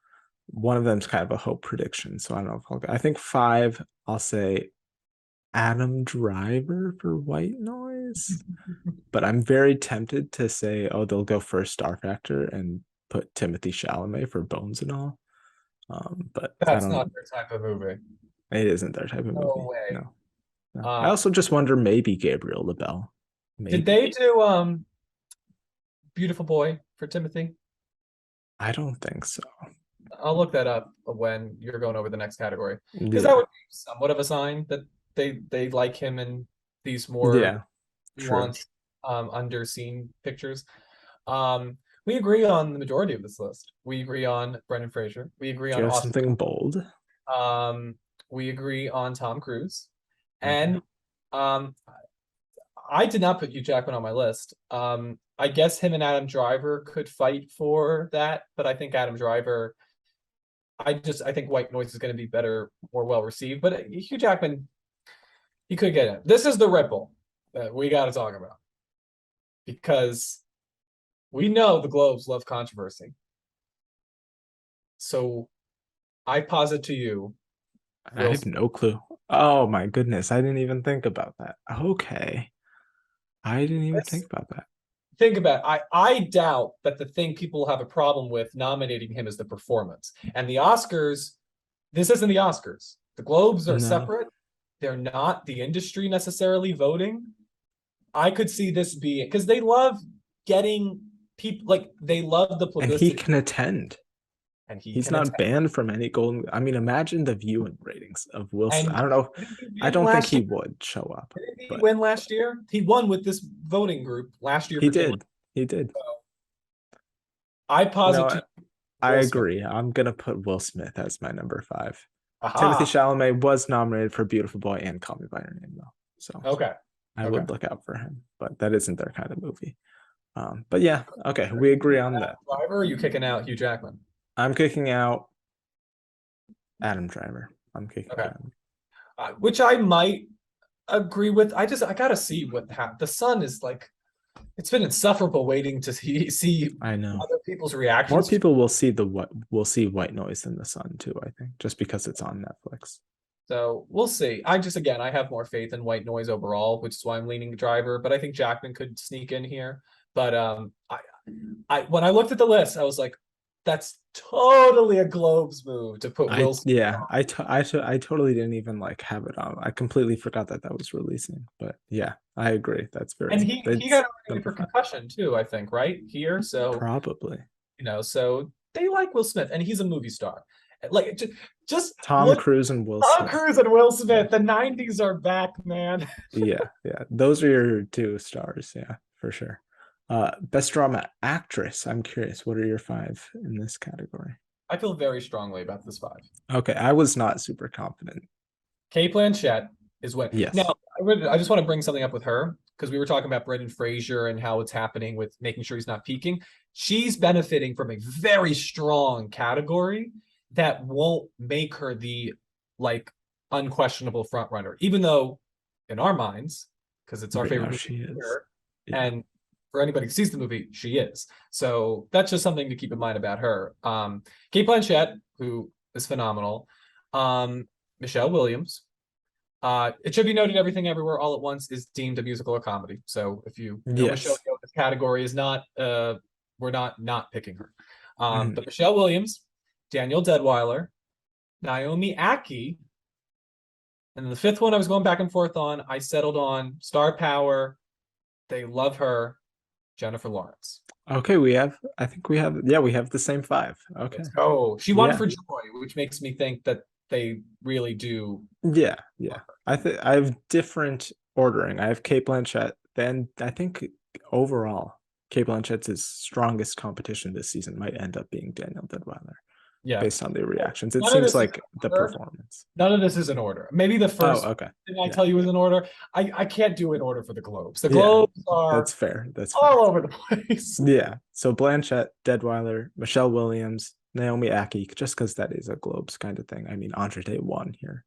One of them's kind of a hope prediction, so I don't know if I think 5, I'll say Adam Driver for White Noise, but I'm very tempted to say, oh, they'll go for a star factor and put Timothy Chalamet for Bones and all. But I That's not don't. their type of movie. It isn't their type of No movie. way. No, no. I Uh, also just wonder, maybe Gabriel LaBelle. did Maybe. they do Beautiful Boy for Timothy? I don't think so. I'll look that up when you're going over the next category, because that Yeah. would be somewhat of a sign that they like him in these more Yeah. True. nuanced, underseen pictures. We agree on the majority of this list. We agree on Brendan Fraser. We agree Do on you have Austin. something bold? We agree on Tom Cruise, Okay. and um, I did not put Hugh Jackman on my list. I guess him and Adam Driver could fight for that, but I think Adam Driver. I think White Noise is going to be better, more well received. But Hugh Jackman, he could get in. This is the ripple that we got to talk about, because we know the Globes love controversy. So I posit to you, I Will have Smith. no clue. Oh my goodness. I didn't even think about that. Okay. I didn't even think about that. Think about it. I doubt that the thing people have a problem with nominating him is the performance. And the Oscars, this isn't the Oscars. The Globes are No. separate. They're not the industry necessarily voting. I could see this being, because they love getting people, like they love the And he publicity, can attend. and he He's can not attend. banned from any golden. I mean, imagine the viewing ratings of Wilson. And I don't know. didn't he I win don't think last he year? would show up, Didn't he but win last year? He won with this voting group last year he for Kim. did. He did. I You posit know to what? I Will Smith. agree. I'm gonna put Will Smith as my number five. Timothy Aha. Chalamet was nominated for Beautiful Boy and Call Me by Your Name, though. So Okay. I Okay. would look out for him, but that isn't their kind of movie. But yeah, okay, we agree on that. Driver, or are you kicking out Hugh Jackman? I'm kicking out Adam Driver. I'm kicking Okay. out. Which I might agree with. I gotta see what the Sun is like. It's been insufferable waiting to see I know. other people's More reactions. people will see White Noise in the Sun too, I think, just because it's on Netflix. So we'll see. I have more faith in White Noise overall, which is why I'm leaning Driver. But I think Jackman could sneak in here. But I when I looked at the list, I was like, that's totally a Globes move to put I Will Smith. yeah, I totally didn't even like have it on. I completely forgot that that was releasing. But yeah, I agree. That's And very he that's got nominated number for five. concussion too, I think, right? Here. So, Probably. so they like Will Smith, and he's a movie star. Like just Tom look, Cruise and Will Tom Smith. Cruise and Will Smith. The '90s are back, man. Yeah, yeah. Those are your two stars, yeah, for sure. Best drama actress. I'm curious, what are your five in this category? I feel very strongly about this five. Okay, I was not super confident. Kate Blanchett is what. Now, Yes. I just want to bring something up with her, because we were talking about Brendan Fraser and how it's happening with making sure he's not peaking. She's benefiting from a very strong category that won't make her the like unquestionable front runner, even though in our minds, because it's our Right favorite now movie she is. here, Yeah. and for anybody who sees the movie, she is. So that's just something to keep in mind about her. Kate Blanchett, who is phenomenal. Michelle Williams. It should be noted, Everything Everywhere All at Once is deemed a musical or comedy. So if you know Michelle Yes. Yeoh, this category is not, we're not picking her. Mhm. But Michelle Williams, Daniel Deadweiler, Naomi Ackie, and the fifth one I was going back and forth on, I settled on Star Power. They love her, Jennifer Lawrence. Okay, I think we have the same five. Okay. Let's go. She won Yeah. for Joy, which makes me think that they really do. Yeah, yeah. I have different ordering. I have Kate Blanchett. Then I think overall, Kate Blanchett's strongest competition this season might end up being Daniel Deadweiler, Yeah. based on the reactions. It None of seems this is like in the order. performance. None of this is in order. Maybe the Oh, first okay. thing I Yeah. tell you is in order. I can't do in order for the Globes. The Yeah, Globes are that's fair. That's fair. all over the place. Yeah. So Blanchett, Deadweiler, Michelle Williams, Naomi Ackie, just because that is a Globes kind of thing. I mean, Andre Day won here.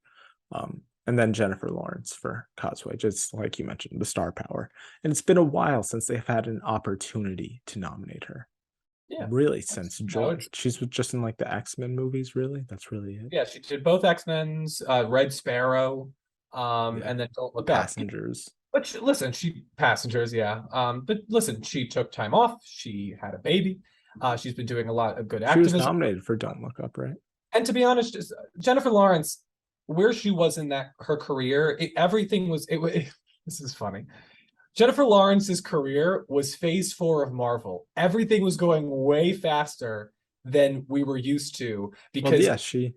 And then Jennifer Lawrence for Causeway, just like you mentioned, the star power. And it's been a while since they've had an opportunity to nominate her. Yeah. Really, since Joy. No, She's just in like the X-Men movies, really. That's really it. yeah, she did both X-Men's, Red Sparrow. Yeah. and then Don't Look Up. Passengers. But listen, she Passengers, yeah. But listen, she took time off. She had a baby. She's been doing a lot of good She was activism. nominated for Don't Look Up, right? And to be honest, Jennifer Lawrence, where she was in that her career, everything was this is funny. Jennifer Lawrence's career was phase 4 of Marvel. Everything was going way faster than we were used to Well, because yeah, she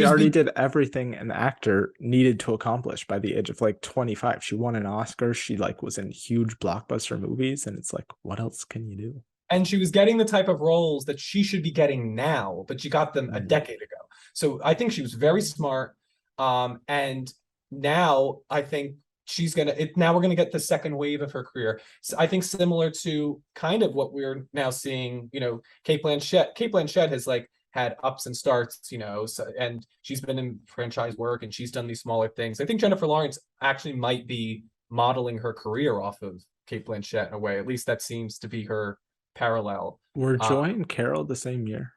already did everything an actor needed to accomplish by the age of like 25. She won an Oscar. She like was in huge blockbuster movies, and it's like, what else can you do? and she was getting the type of roles that she should be getting now, but she got them a decade ago. So I think she was very smart. And now I think now we're gonna get the second wave of her career. So I think similar to kind of what we're now seeing, Kate Blanchett. Kate Blanchett has like had ups and starts, and she's been in franchise work and she's done these smaller things. I think Jennifer Lawrence actually might be modeling her career off of Kate Blanchett in a way. At least that seems to be her parallel. Were Joy and Carol the same year?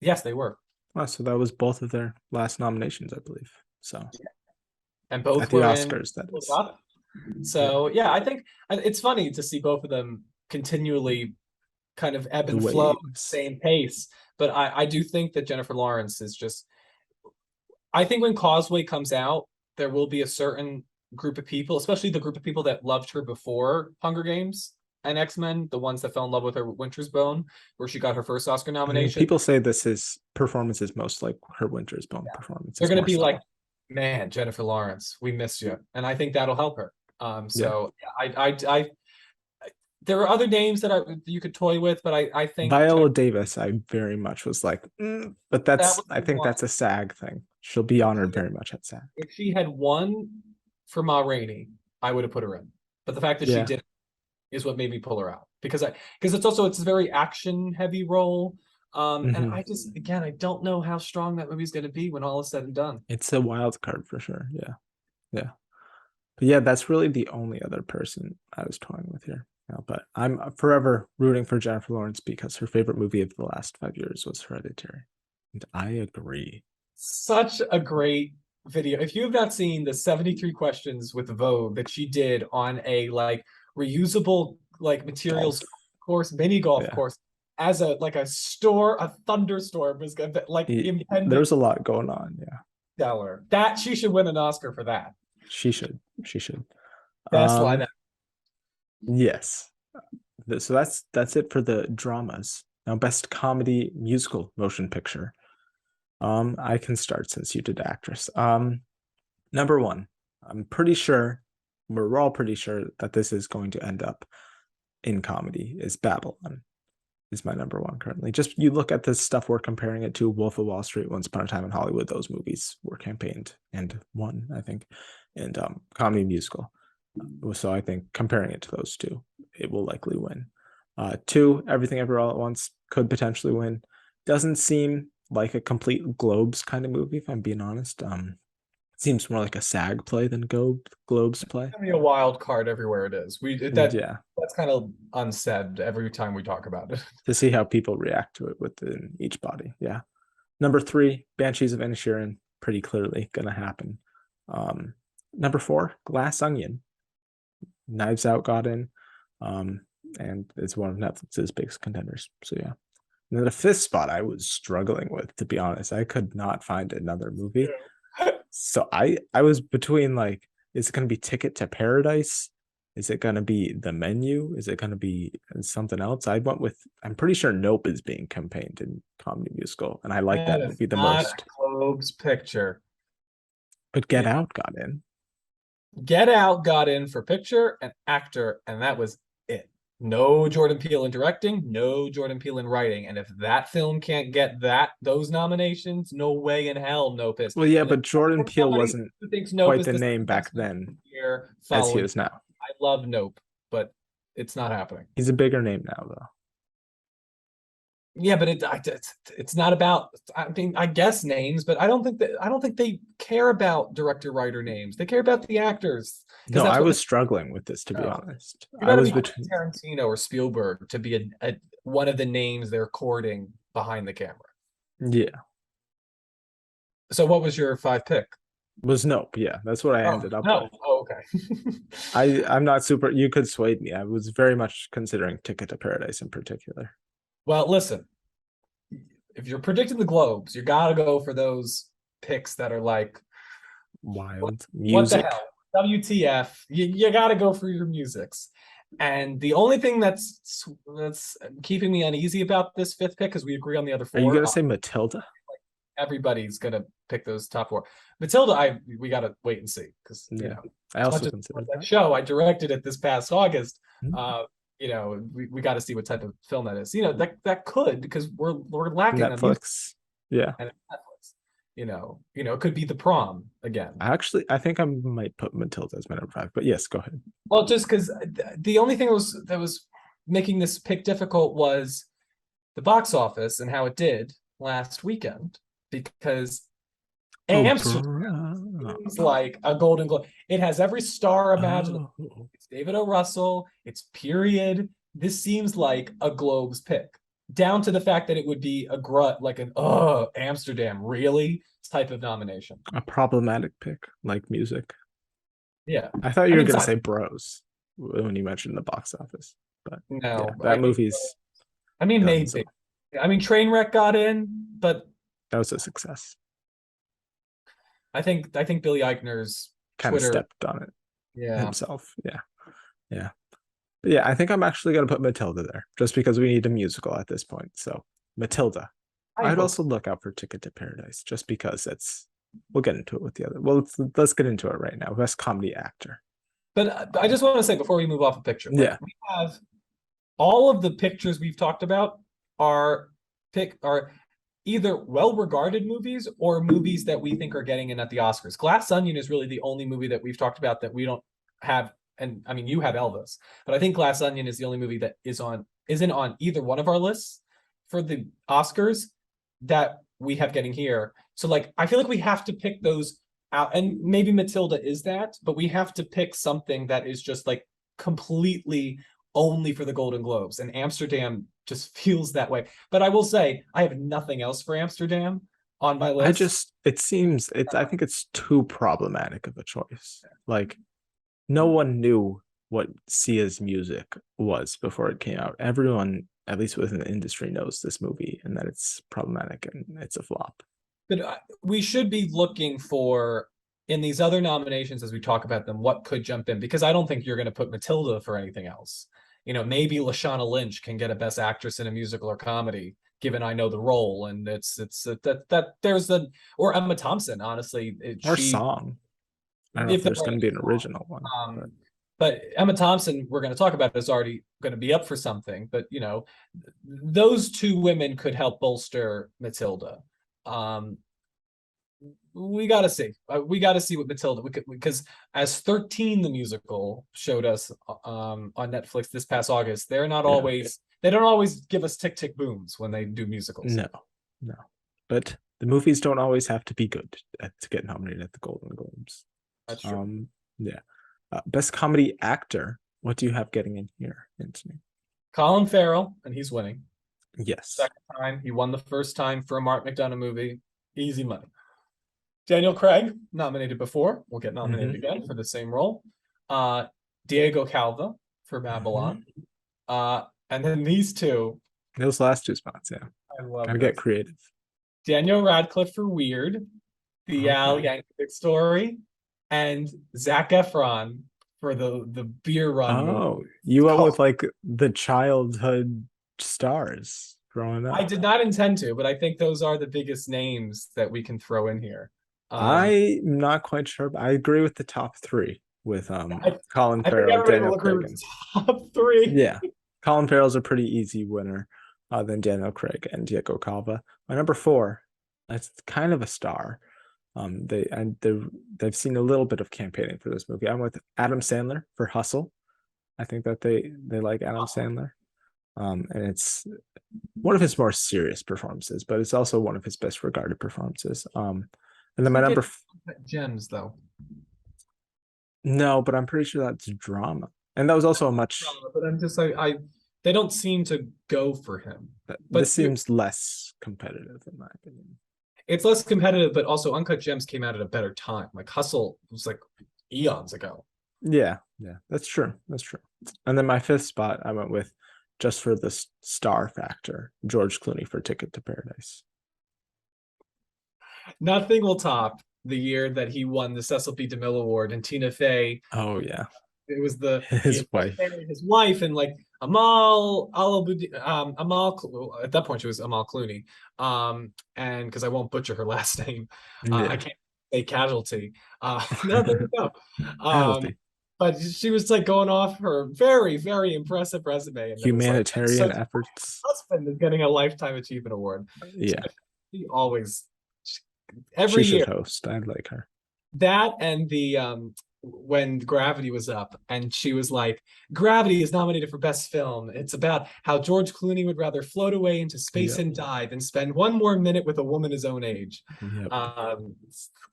Yes, they were. Oh, so that was both of their last nominations, I believe. So, and both at the were Oscars, in that is. So yeah, I think it's funny to see both of them continually kind of ebb and flow at the same pace. But I do think that Jennifer Lawrence is just. I think when Causeway comes out, there will be a certain group of people, especially the group of people that loved her before Hunger Games and X-Men, the ones that fell in love with her with Winter's Bone, where she got her first Oscar nomination. People say this performance is most like her Winter's Bone performance. They're going to be like, man, Jennifer Lawrence, we missed you, and I think that'll help her. So I there are other names that you could toy with, but I think Viola Davis, I very much was like, but I think that's a SAG thing. She'll be honored very much at SAG. If she had won for Ma Rainey, I would have put her in. But the fact that she didn't is what made me pull her out because it's a very action heavy role. And I just, again, I don't know how strong that movie's going to be when all is said and done. It's a wild card for sure. Yeah. But yeah, that's really the only other person I was toying with here. But I'm forever rooting for Jennifer Lawrence because her favorite movie of the last 5 years was Hereditary. And I agree. Such a great video. If you have not seen the 73 questions with Vogue that she did on a like reusable like materials course, mini golf course, as a thunderstorm was like impending. There's a lot going on. Yeah. Stellar. That she should win an Oscar for that. She should. Best line. Yes. So that's it for the dramas. Now, best comedy musical motion picture. I can start since you did actress. Number one, I'm pretty sure, we're all pretty sure that this is going to end up in comedy, is Babylon. Is my number one currently. Just you look at the stuff we're comparing it to, Wolf of Wall Street, Once Upon a Time in Hollywood, those movies were campaigned and won, I think, and comedy musical. So I think comparing it to those two, it will likely win. 2, Everything Everywhere All at Once could potentially win. Doesn't seem like a complete Globes kind of movie, if I'm being honest. Seems more like a SAG play than Globes play. It's gonna be a wild card everywhere it is. That's kind of unsaid every time we talk about it. To see how people react to it within each body. Yeah. Number 3, Banshees of Inisherin, pretty clearly gonna happen. Number 4, Glass Onion. Knives Out got in, and it's one of Netflix's biggest contenders. So yeah. And then the 5th spot I was struggling with, to be honest. I could not find another movie. So I was between like, is it going to be Ticket to Paradise? Is it going to be The Menu? Is it going to be something else? I'm pretty sure Nope is being campaigned in comedy musical, and I like that movie the most. Globes picture. But Get Out got in. Get Out got in for picture and actor, and that was it. No Jordan Peele in directing, no Jordan Peele in writing. And if that film can't get those nominations, no way in hell Nope is. Well, yeah, but Jordan Peele wasn't quite the name back then as he is now. I love Nope, but it's not happening. He's a bigger name now, though. Yeah, but it's not about. I mean, I guess names, but I don't think they care about director-writer names. They care about the actors. No, I was struggling with this, to be honest. I was between Tarantino or Spielberg to be one of the names they're courting behind the camera. Yeah. So, what was your 5 pick? Was Nope. Yeah, that's what I Oh, ended up no. with. Oh, okay. I'm not super. You could sway me. I was very much considering Ticket to Paradise in particular. Well, listen, if you're predicting the Globes, you gotta go for those picks that are like, Wild what the music. hell? WTF? You gotta go for your musics. And the only thing that's keeping me uneasy about this fifth pick, because we agree on the other Are you four, gonna say Matilda? everybody's gonna pick those top four. Matilda, we gotta wait and see because Yeah, I as much also as considered that that. show, I directed it this past August. Mhm. We got to see what type of film that is. That could because we're lacking on music Netflix. Yeah, and Netflix. It could be The Prom again. I think I might put Matilda as my number 5. But yes, go ahead. Well, just because the only thing that was making this pick difficult was the box office and how it did last weekend because Oh, Amsterdam bro. seems like a Golden Globe. It has every star imaginable. Oh, It's David O. Russell. It's period. This seems like a Globes pick, down to the fact that it would be a grut, like an Amsterdam, really type of nomination. a problematic pick, like music. Yeah, I thought I you were mean, gonna say Bros when you mentioned the box office, but yeah, no, that movie's I mean, done. maybe. So I mean, Trainwreck got in, but that was a success. I think Billy Eichner's Kind of Twitter, stepped on it yeah, himself. Yeah, yeah. But yeah, I think I'm actually gonna put Matilda there just because we need a musical at this point. So Matilda. I I'd hope. also look out for Ticket to Paradise just because it's. We'll get into it with the other. Well, let's get into it right now. Best comedy actor. But I just want to say before we move off a picture, like Yeah. we have all of the pictures we've talked about are either well-regarded movies or movies that we think are getting in at the Oscars. Glass Onion is really the only movie that we've talked about that we don't have, and I mean you have Elvis, but I think Glass Onion is the only movie that isn't on either one of our lists for the Oscars that we have getting here. So like I feel like we have to pick those out, and maybe Matilda is that, but we have to pick something that is just like completely only for the Golden Globes. And Amsterdam just feels that way. But I will say, I have nothing else for Amsterdam on my list. I think it's too problematic of a choice. Like, no one knew what Sia's music was before it came out. Everyone, at least within the industry, knows this movie and that it's problematic and it's a flop. But we should be looking for in these other nominations as we talk about them, what could jump in? Because I don't think you're going to put Matilda for anything else. Maybe Lashana Lynch can get a Best Actress in a musical or comedy, given I know the role, and it's that there's the or Emma Thompson. Honestly, Or song. I don't know if if they're there's going to be an original one, but but Emma Thompson, we're going to talk about, is already going to be up for something. But those two women could help bolster Matilda. Um, we got to see. We got to see what Matilda. Because as 13 the musical showed us on Netflix this past August, they're not yeah. always. They don't always give us tick tick booms when they do musicals. No, no. But the movies don't always have to be good to get nominated at the Golden Globes. That's true. Yeah. Best comedy actor. What do you have getting in here, Anthony? Colin Farrell, and he's winning. Yes. Second time, he won the first time for a Mark McDonough movie. Easy money. Daniel Craig, nominated before, will get nominated again for the same role. Diego Calva for Babylon. And then these two. Those last two spots, yeah. I love Gotta this. get creative. Daniel Radcliffe for Weird, the Al Yankovic story, and Zac Efron for the beer run movie. Oh, you went with like the childhood stars growing up. I did not intend to, but I think those are the biggest names that we can throw in here. I'm not quite sure, but I agree with the top 3 with Colin Farrell, Daniel Craig, and top 3. yeah, Colin Farrell's a pretty easy winner. Then Daniel Craig and Diego Calva. My number 4, that's kind of a star. They've seen a little bit of campaigning for this movie. I'm with Adam Sandler for Hustle. I think that they like Adam Sandler. And it's one of his more serious performances, but it's also one of his best regarded performances. And then my number gems though. No, but I'm pretty sure that's drama. And that was also a much but I'm just they don't seem to go for him. But this seems less competitive in my opinion. it's less competitive, but also Uncut Gems came out at a better time. Like Hustle was like eons ago. Yeah, yeah, that's true. That's true. And then my fifth spot, I went with just for the star factor, George Clooney for Ticket to Paradise. Nothing will top the year that he won the Cecil B. DeMille Award and Tina Fey. Oh yeah, It was his wife. his wife, and like Amal at that point she was Amal Clooney. And because I won't butcher her last name, I Yeah, can't say Casualty. No, there we go. healthy But she was like going off her very, very impressive resume, and it was like, humanitarian efforts. husband is getting a lifetime achievement award. So Yeah, she always she every should year host. I'd like her. that and the when Gravity was up and she was like, Gravity is nominated for best film. It's about how George Clooney would rather float away into space Yep, and die than spend one more minute with a woman his own age. yep.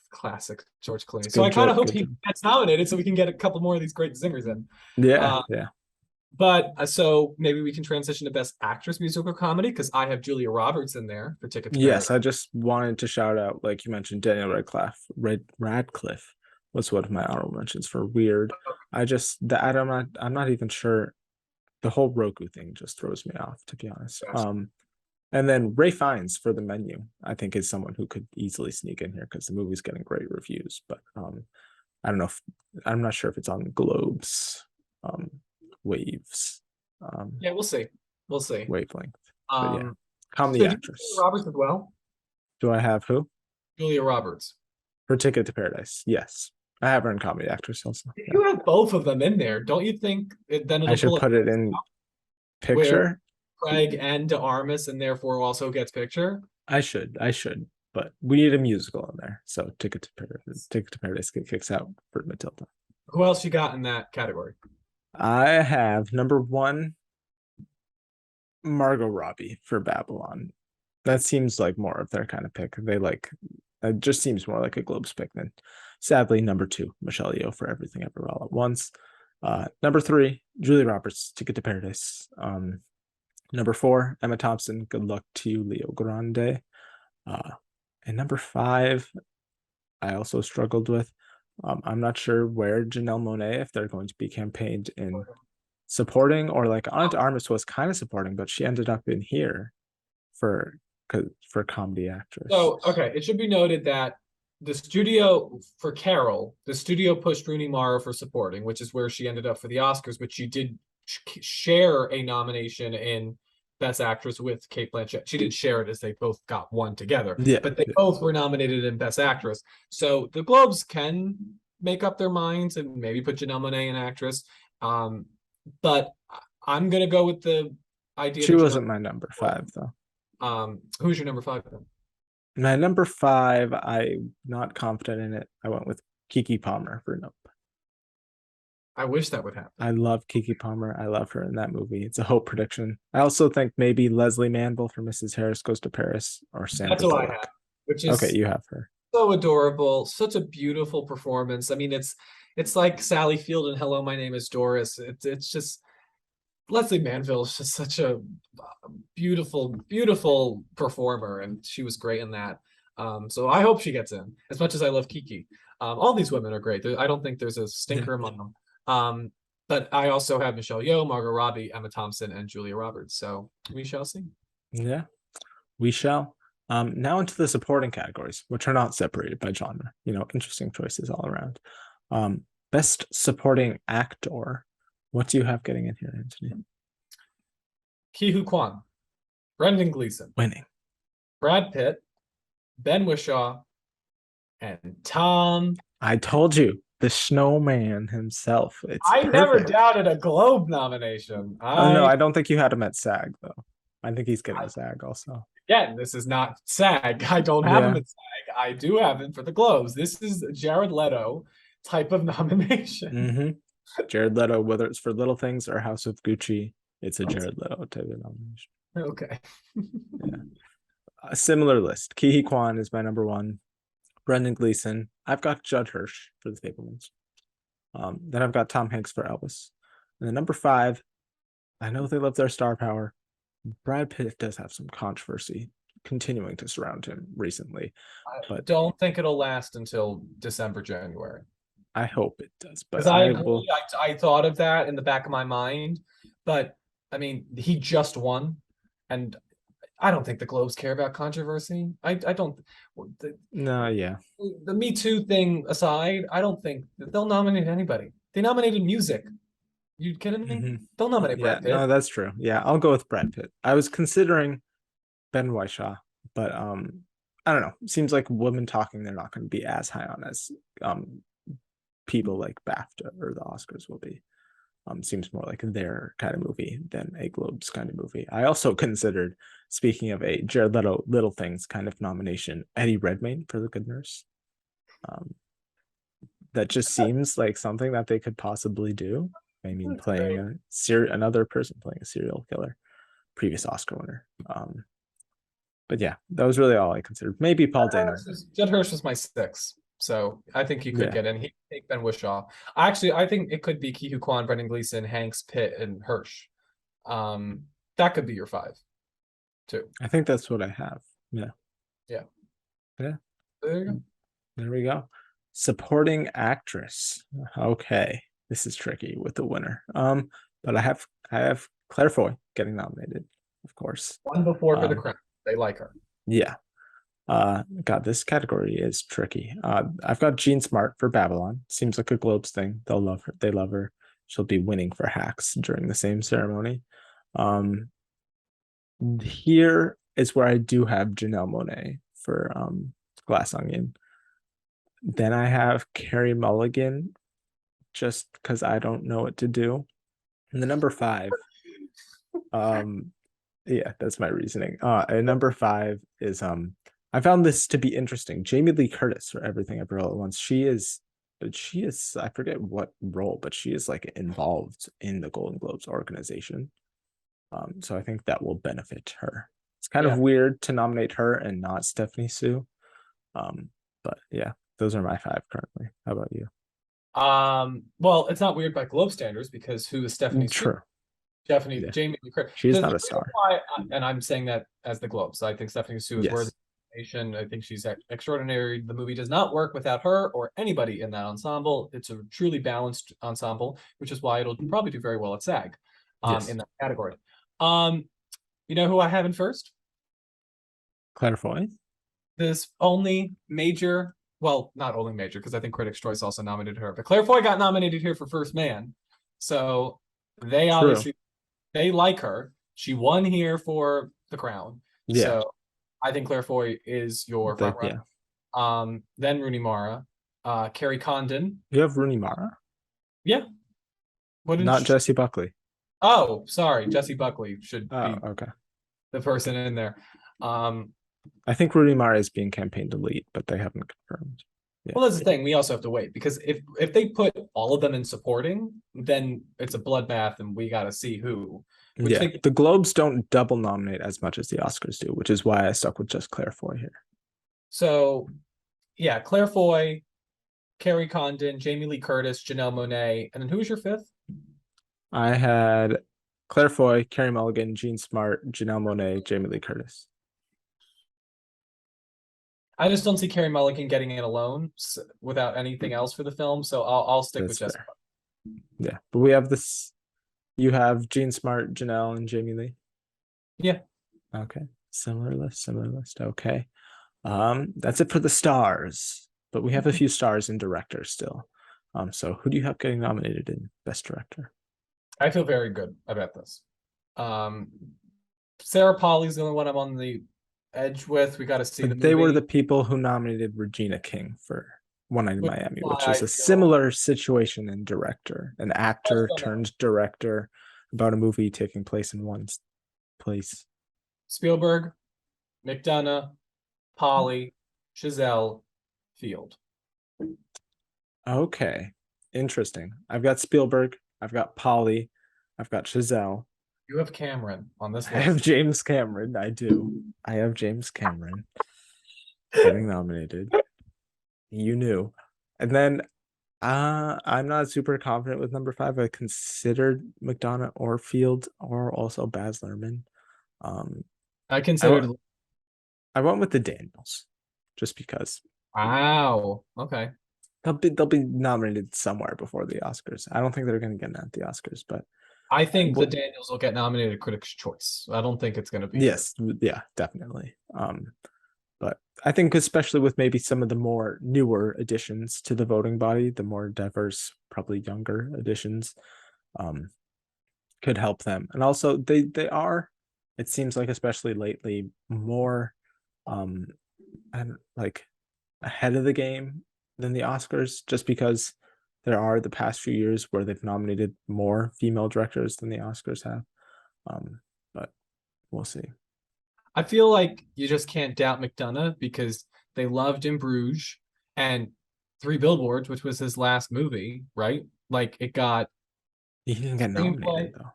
Classic George Clooney. It's So I good kind of joke. hope Good he job. gets nominated so we can get a couple more of these great singers in. Yeah, Uh, yeah. but so maybe we can transition to best actress musical comedy because I have Julia Roberts in there for Ticket to Yes, Paradise. I just wanted to shout out, like you mentioned, Daniel Radcliffe was one of my honorable mentions for weird. I'm not even sure. The whole Roku thing just throws me off, to be honest. And then Ray Fiennes for The Menu, I think is someone who could easily sneak in here because the movie's getting great reviews. But I don't know if I'm not sure if it's on Globe's waves Yeah, we'll see. We'll see. wavelength. But yeah, Um, comedy so do you have Julia actress. Roberts as well? Do I have who? Julia Roberts. For Ticket to Paradise. Yes. I have her in comedy actress also. If Yeah. you have both of them in there, don't you think then I it'll should pull up put it in where picture. Craig and De Armas and therefore also gets picture? I should, but we need a musical in there. So Ticket to Paradise kicks out for Matilda. Who else you got in that category? I have number one, Margot Robbie for Babylon. That seems like more of their kind of pick. It just seems more like a Globes pick than sadly number two, Michelle Yeoh for Everything Ever All at Once. Number three, Julia Roberts, Ticket to Paradise. Number four, Emma Thompson, Good Luck to You, Leo Grande. And number five, I also struggled with. I'm not sure where Janelle Monáe, if they're going to be campaigned in supporting or like Aunt Armis was kind of supporting, but she ended up in here for comedy actress. So, okay, it should be noted that the studio for Carol, the studio pushed Rooney Mara for supporting, which is where she ended up for the Oscars, but she did share a nomination in Best Actress with Cate Blanchett. She didn't share it as they both got one together, Yeah, but they both were nominated in Best Actress. So the Globes can make up their minds and maybe put Janelle Monáe in actress. But I'm gonna go with the idea. She wasn't my number five though. Who's your number five then? My number five, I'm not confident in it. I went with Keke Palmer for Nope. I wish that would happen. I love Keke Palmer. I love her in that movie. It's a hope prediction. I also think maybe Leslie Manville for Mrs. Harris Goes to Paris or Sandra That's what I Bullock. have, which is Okay, you have her. so adorable, such a beautiful performance. I mean, it's like Sally Field and Hello, My Name is Doris. It's just Leslie Manville is just such a beautiful, beautiful performer, and she was great in that. So I hope she gets in. As much as I love Kiki, all these women are great. I don't think there's a stinker among them. But I also have Michelle Yeoh, Margot Robbie, Emma Thompson, and Julia Roberts. So we shall see. Yeah, we shall. Now into the supporting categories, which are not separated by genre. Interesting choices all around. Best supporting actor. What do you have getting in here, Anthony? Ke Huy Quan, Brendan Gleeson, Winning. Brad Pitt, Ben Whishaw, and Tom. I told you, the snowman himself. It's I never perfect. doubted a Globe nomination. Oh no, I don't think you had him at SAG though. I think he's getting SAG also. Again, this is not SAG. I don't have him at SAG. I do have him for the Globes. This is Jared Leto type of nomination. Mm-hmm. Jared Leto, whether it's for Little Things or House of Gucci, it's a Jared Leto type of nomination. Okay. Yeah. A similar list. Ke Huy Quan is my number one. Brendan Gleeson. I've got Judd Hirsch for The Fabelmans. Then I've got Tom Hanks for Elvis. And then number five, I know they love their star power. Brad Pitt does have some controversy continuing to surround him recently. I But don't think it'll last until December, January. I hope it does. But Because I I agree, will. I thought of that in the back of my mind, but I mean, he just won, and I don't think the Globes care about controversy. I don't. No, yeah. The Me Too thing aside, I don't think that they'll nominate anybody. They nominated music. You kidding me? Hmm. They'll nominate Yeah, Brad Pitt. no, that's true. Yeah, I'll go with Brad Pitt. I was considering Ben Whishaw, but I don't know. Seems like women talking they're not going to be as high on as people like BAFTA or the Oscars will be. Seems more like their kind of movie than a Globes kind of movie. I also considered, speaking of a Jared Leto Little Things kind of nomination, Eddie Redmayne for The Good Nurse. That just seems like something that they could possibly do. I mean, That's playing great. another person playing a serial killer, previous Oscar winner. But yeah, that was really all I considered. Maybe Paul Dano. Judd Hirsch was my six, so I think he could Yeah, get in. He take Ben Whishaw. Actually, I think it could be Ke Huy Quan, Brendan Gleeson, Hanks, Pitt, and Hirsch. That could be your five, too. I think that's what I have. Yeah. Yeah. Yeah. There you go. There we go. Supporting actress. Okay, this is tricky with the winner. But I have Claire Foy getting nominated, of course. One before for the Crown. They like her. Yeah. God, this category is tricky. I've got Jean Smart for Babylon. Seems like a Globes thing. They'll love her. They love her. She'll be winning for Hacks during the same ceremony. Here is where I do have Janelle Monáe for Glass Onion. Then I have Carrie Mulligan, just because I don't know what to do. And the number 5, yeah, that's my reasoning. And number 5 is I found this to be interesting. Jamie Lee Curtis for Everything Everywhere All at Once. She is I forget what role, but she is like involved in the Golden Globes organization. So I think that will benefit her. It's kind of weird to nominate her and not Stephanie Sue. But yeah, those are my 5 currently. How about you? Well, it's not weird by Globe standards because who is Stephanie Sue? True. Stephanie, Yeah. Jamie Lee Curtis. She's not a star. And I'm saying that as the Globes. I think Stephanie Sue is worthy Yes. of nomination. I think she's extraordinary. The movie does not work without her or anybody in that ensemble. It's a truly balanced ensemble, which is why it'll probably do very well at SAG Yes. in that category. You know who I have in first? Claire Foy. This only major, well, not only major, because I think Critics' Choice also nominated her, but Claire Foy got nominated here for First Man. So they obviously they like her. She won here for The Crown. Yeah. So I think Claire Foy is your front runner. Yeah. Then Rooney Mara, Carrie Condon. You have Rooney Mara? Yeah. Not Jessie Buckley. Oh, sorry. Jessie Buckley should be okay. the person in there. I think Rooney Mara is being campaigned to lead, but they haven't confirmed. Yeah. Well, that's the thing. We also have to wait because if they put all of them in supporting, then it's a bloodbath, and we got to see who. Yeah, the Globes don't double nominate as much as the Oscars do, which is why I stuck with just Claire Foy here. So, yeah, Claire Foy, Carrie Condon, Jamie Lee Curtis, Janelle Monáe, and then who was your 5th? I had Claire Foy, Carrie Mulligan, Jean Smart, Janelle Monáe, Jamie Lee Curtis. I just don't see Carrie Mulligan getting it alone without anything else for the film, so I'll stick with Jessica. Yeah, but we have this. You have Jean Smart, Janelle, and Jamie Lee. Yeah. Okay. Similar list. Okay. That's it for the stars, but we have a few stars in director still. So who do you have getting nominated in Best Director? I feel very good about this. Sarah Polley's the only one I'm on the edge with. We got to see the movie. They were the people who nominated Regina King for One Night in Miami, which is a similar situation in director, an actor turned director about a movie taking place in one place. Spielberg, McDonough, Polley, Chazelle, Field. Okay, interesting. I've got Spielberg, I've got Polley, I've got Chazelle. You have Cameron on this list. I have James Cameron. I do. I have James Cameron getting nominated. You knew. And then I'm not super confident with number 5. I considered McDonough or Field or also Baz Luhrmann. I considered I went with the Daniels, just because Wow. Okay. they'll be nominated somewhere before the Oscars. I don't think they're going to get at the Oscars, but I think the well, Daniels will get nominated Critics' Choice. I don't think it's going to be. yes, yeah, definitely. But I think especially with maybe some of the more newer additions to the voting body, the more diverse, probably younger additions, um, could help them. And also they are, it seems like especially lately, more and like ahead of the game than the Oscars, just because there are the past few years where they've nominated more female directors than the Oscars have. But we'll see. I feel like you just can't doubt McDonough because they loved In Bruges and Three Billboards, which was his last movie, right? Like it got He can get screenplay. nominated though.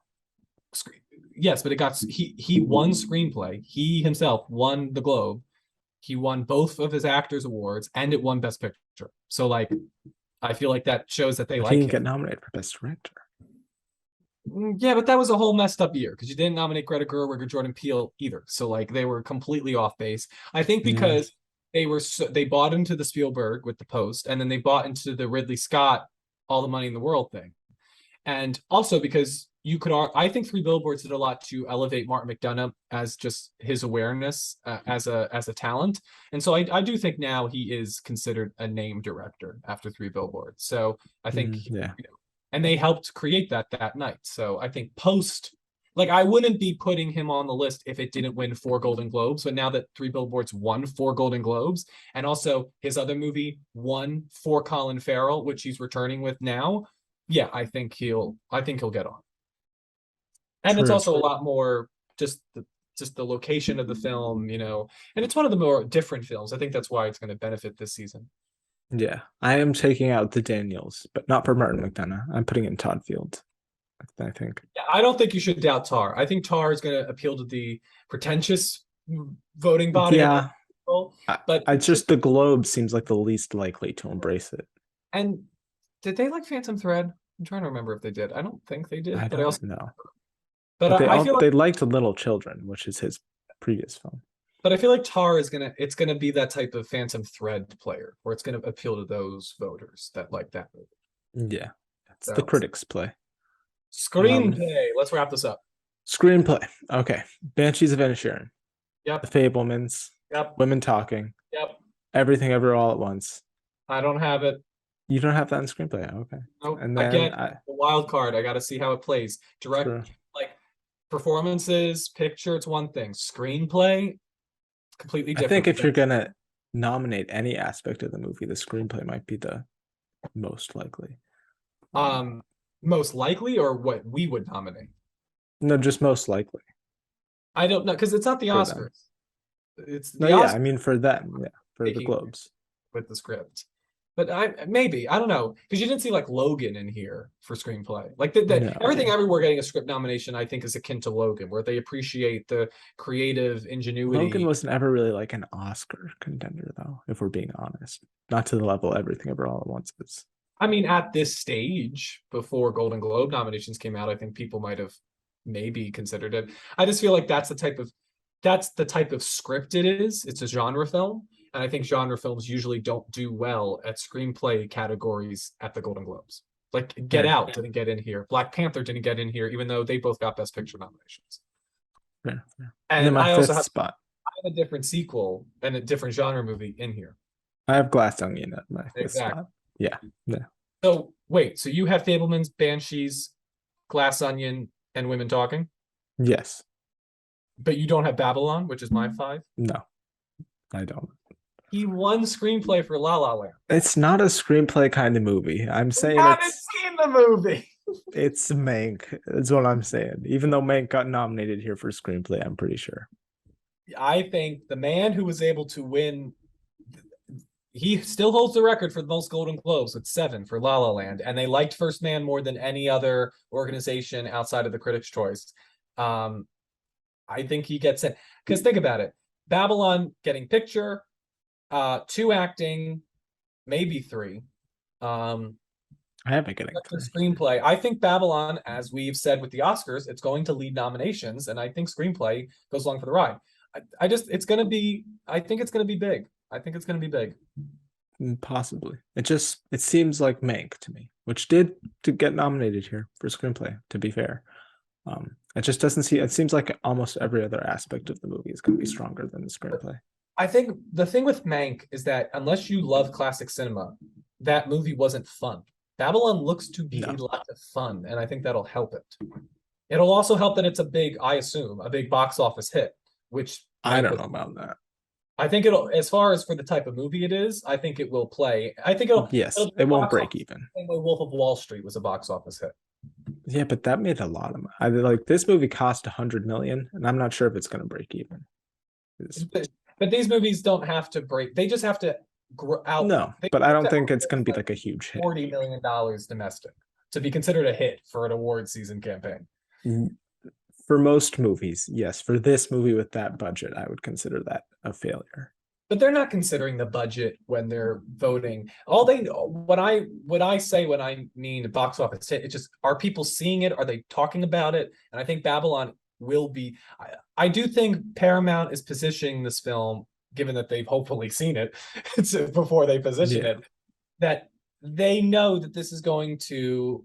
Screen, yes, but it got he won screenplay. He himself won the Globe. He won both of his actors awards and it won Best Picture. So like I feel like that shows that they But he like can get him. nominated for best director. Yeah, but that was a whole messed up year because you didn't nominate Greta Gerwig or Jordan Peele either. So like they were completely off base. I think Yeah. because they bought into the Spielberg with the Post, and then they bought into the Ridley Scott All the Money in the World thing, and also because you could I think Three Billboards did a lot to elevate Martin McDonough as just his awareness as a talent, and so I do think now he is considered a name director after Three Billboards. So I think Yeah. and they helped create that night. So I think Post, like I wouldn't be putting him on the list if it didn't win 4 Golden Globes, but now that Three Billboards won 4 Golden Globes, and also his other movie won for Colin Farrell, which he's returning with now, yeah, I think he'll get on. And it's True. also a lot more just the location of the film, and it's one of the more different films. I think that's why it's going to benefit this season. Yeah. I am taking out the Daniels, but not for Martin McDonough. I'm putting in Todd Field, I think. Yeah, I don't think you should doubt Tar. I think Tar is going to appeal to the pretentious voting body and Yeah. but I just the Globe seems like the least likely to embrace it. and did they like Phantom Thread? I'm trying to remember if they did. I don't think they I did, but I also don't know. but But I feel like they liked Little Children, which is his previous film. Tar is gonna be that type of Phantom Thread player where it's gonna appeal to those voters that like that movie. Yeah. It's the So critics play. screenplay. Let's wrap this up. Screenplay. Okay. Banshees of Inisherin. The Yep. Fablemans. Yep. Women Talking. Yep. Everything Ever All at Once. I don't have it. You don't have that in screenplay. Okay. Nope. And I then get the wild card. I got to see how it plays. Direct, true. like performances, picture, it's one thing. Screenplay, completely I different. think if you're gonna nominate any aspect of the movie, the screenplay might be the most likely. Most likely, or what we would nominate. No, just most likely I don't know because it's not the for them. Oscars. It's No, the yeah, Oscars I mean for them, yeah, for the taking Globes. with the script. But I don't know because you didn't see like Logan in here for screenplay. Like No. everything everywhere getting a script nomination, I think is akin to Logan, where they appreciate the creative ingenuity. Logan wasn't ever really like an Oscar contender, though, if we're being honest. Not to the level Everything Ever All at Once is. I mean, at this stage, before Golden Globe nominations came out, I think people might have maybe considered it. I just feel like that's the type of script it is. It's a genre film. And I think genre films usually don't do well at screenplay categories at the Golden Globes. Like Get Fair. Out didn't get in here. Black Panther didn't get in here, even though they both got Best Picture nominations. Fair, fair. And then And my I also fifth have spot. a different sequel and a different genre movie in here. I have Glass Onion at my fifth Exactly. spot. Yeah. Yeah. So wait, so you have Fablemans, Banshees, Glass Onion, and Women Talking, Yes. but you don't have Babylon, which is my 5. No, I don't. He won screenplay for La La Land. It's not a screenplay kind of movie. I'm saying I haven't seen the movie. it's Mank, is what I'm saying. Even though Mank got nominated here for screenplay, I'm pretty sure. I think the man who was able to win, he still holds the record for the most Golden Globes with 7 for La La Land, and they liked First Man more than any other organization outside of the Critics' Choice. I think he gets it because think about it: Babylon getting picture, 2 acting, maybe 3. I haven't getting Screenplay. I think Babylon, as we've said with the Oscars, it's going to lead nominations, and I think screenplay goes along for the ride. I just it's gonna be. I think it's gonna be big. I think it's gonna be big. Possibly. It seems like Mank to me, which did to get nominated here for screenplay, to be fair. It just doesn't see it seems like almost every other aspect of the movie is going to be stronger than the screenplay. I think the thing with Mank is that unless you love classic cinema, that movie wasn't fun. Babylon looks to be a No. lot of fun, and I think that'll help it. It'll also help that it's a big, I assume, a big box office hit, which I don't know about that. I think it'll, as far as for the type of movie it is, I think it will play. I think Yes, it'll be it a won't box break office even. same way Wolf of Wall Street was a box office hit. Yeah, but that made a lot of money. Like this movie cost 100 million, and I'm not sure if it's going to break even. But these movies don't have to break. They just have to grow out. No, They but I have don't to think it's going to be like like a huge hit. $40 million domestic to be considered a hit for an award season campaign. For most movies, yes. For this movie with that budget, I would consider that a failure. But they're not considering the budget when they're voting. All they what I say when I mean box office hit, it's just, are people seeing it? Are they talking about it? And I think Babylon will be. I do think Paramount is positioning this film, given that they've hopefully seen it before they position it, that they know that this is going to.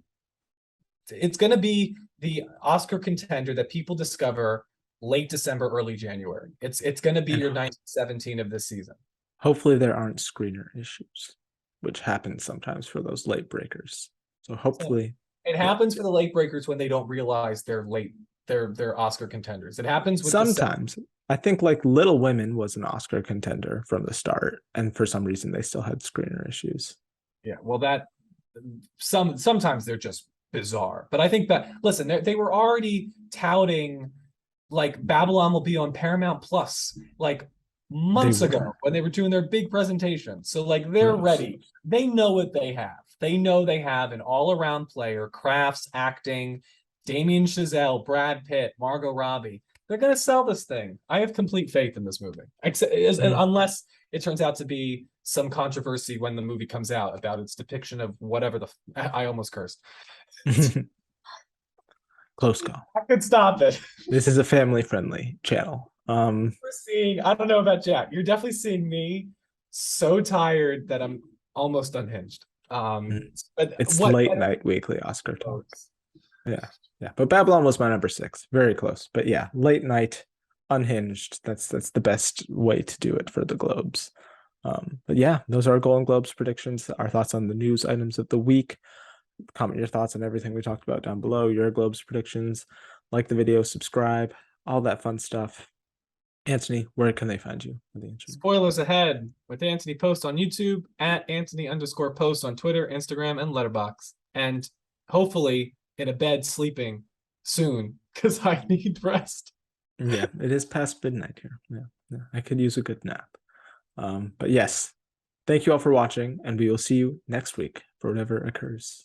It's going to be the Oscar contender that people discover late December, early January. It's going to be your 1917 of this season. Hopefully there aren't screener issues, which happens sometimes for those late breakers. So hopefully it happens for the late breakers when they don't realize they're late. They're Oscar contenders. It happens with sometimes. I think like Little Women was an Oscar contender from the start, and for some reason they still had screener issues. Yeah, well, that sometimes they're just bizarre. But I think that listen, they were already touting like Babylon will be on Paramount Plus like months ago when they were doing their big presentation. So like they're ready. They know what they have. They know they have an all-around player, crafts, acting, Damien Chazelle, Brad Pitt, Margot Robbie. They're gonna sell this thing. I have complete faith in this movie, unless it turns out to be some controversy when the movie comes out about its depiction of whatever the. I almost cursed. Close call. I could stop it. This is a family-friendly channel. We're seeing. I don't know about Jack. You're definitely seeing me so tired that I'm almost unhinged. But it's late night weekly Oscar talks. Yeah. But Babylon was my number 6. Very close. But yeah, late night, unhinged. That's the best way to do it for the Globes. But yeah, those are our Golden Globes predictions, our thoughts on the news items of the week. Comment your thoughts on everything we talked about down below, your Globes predictions. Like the video, subscribe, all that fun stuff. Anthony, where can they find you? Spoilers ahead with Anthony Post on YouTube, at Anthony_Post on Twitter, Instagram, and Letterboxd. And hopefully in a bed sleeping soon, because I need rest. Yeah, it is past midnight here. Yeah, I could use a good nap. But yes, thank you all for watching, and we will see you next week for whatever occurs.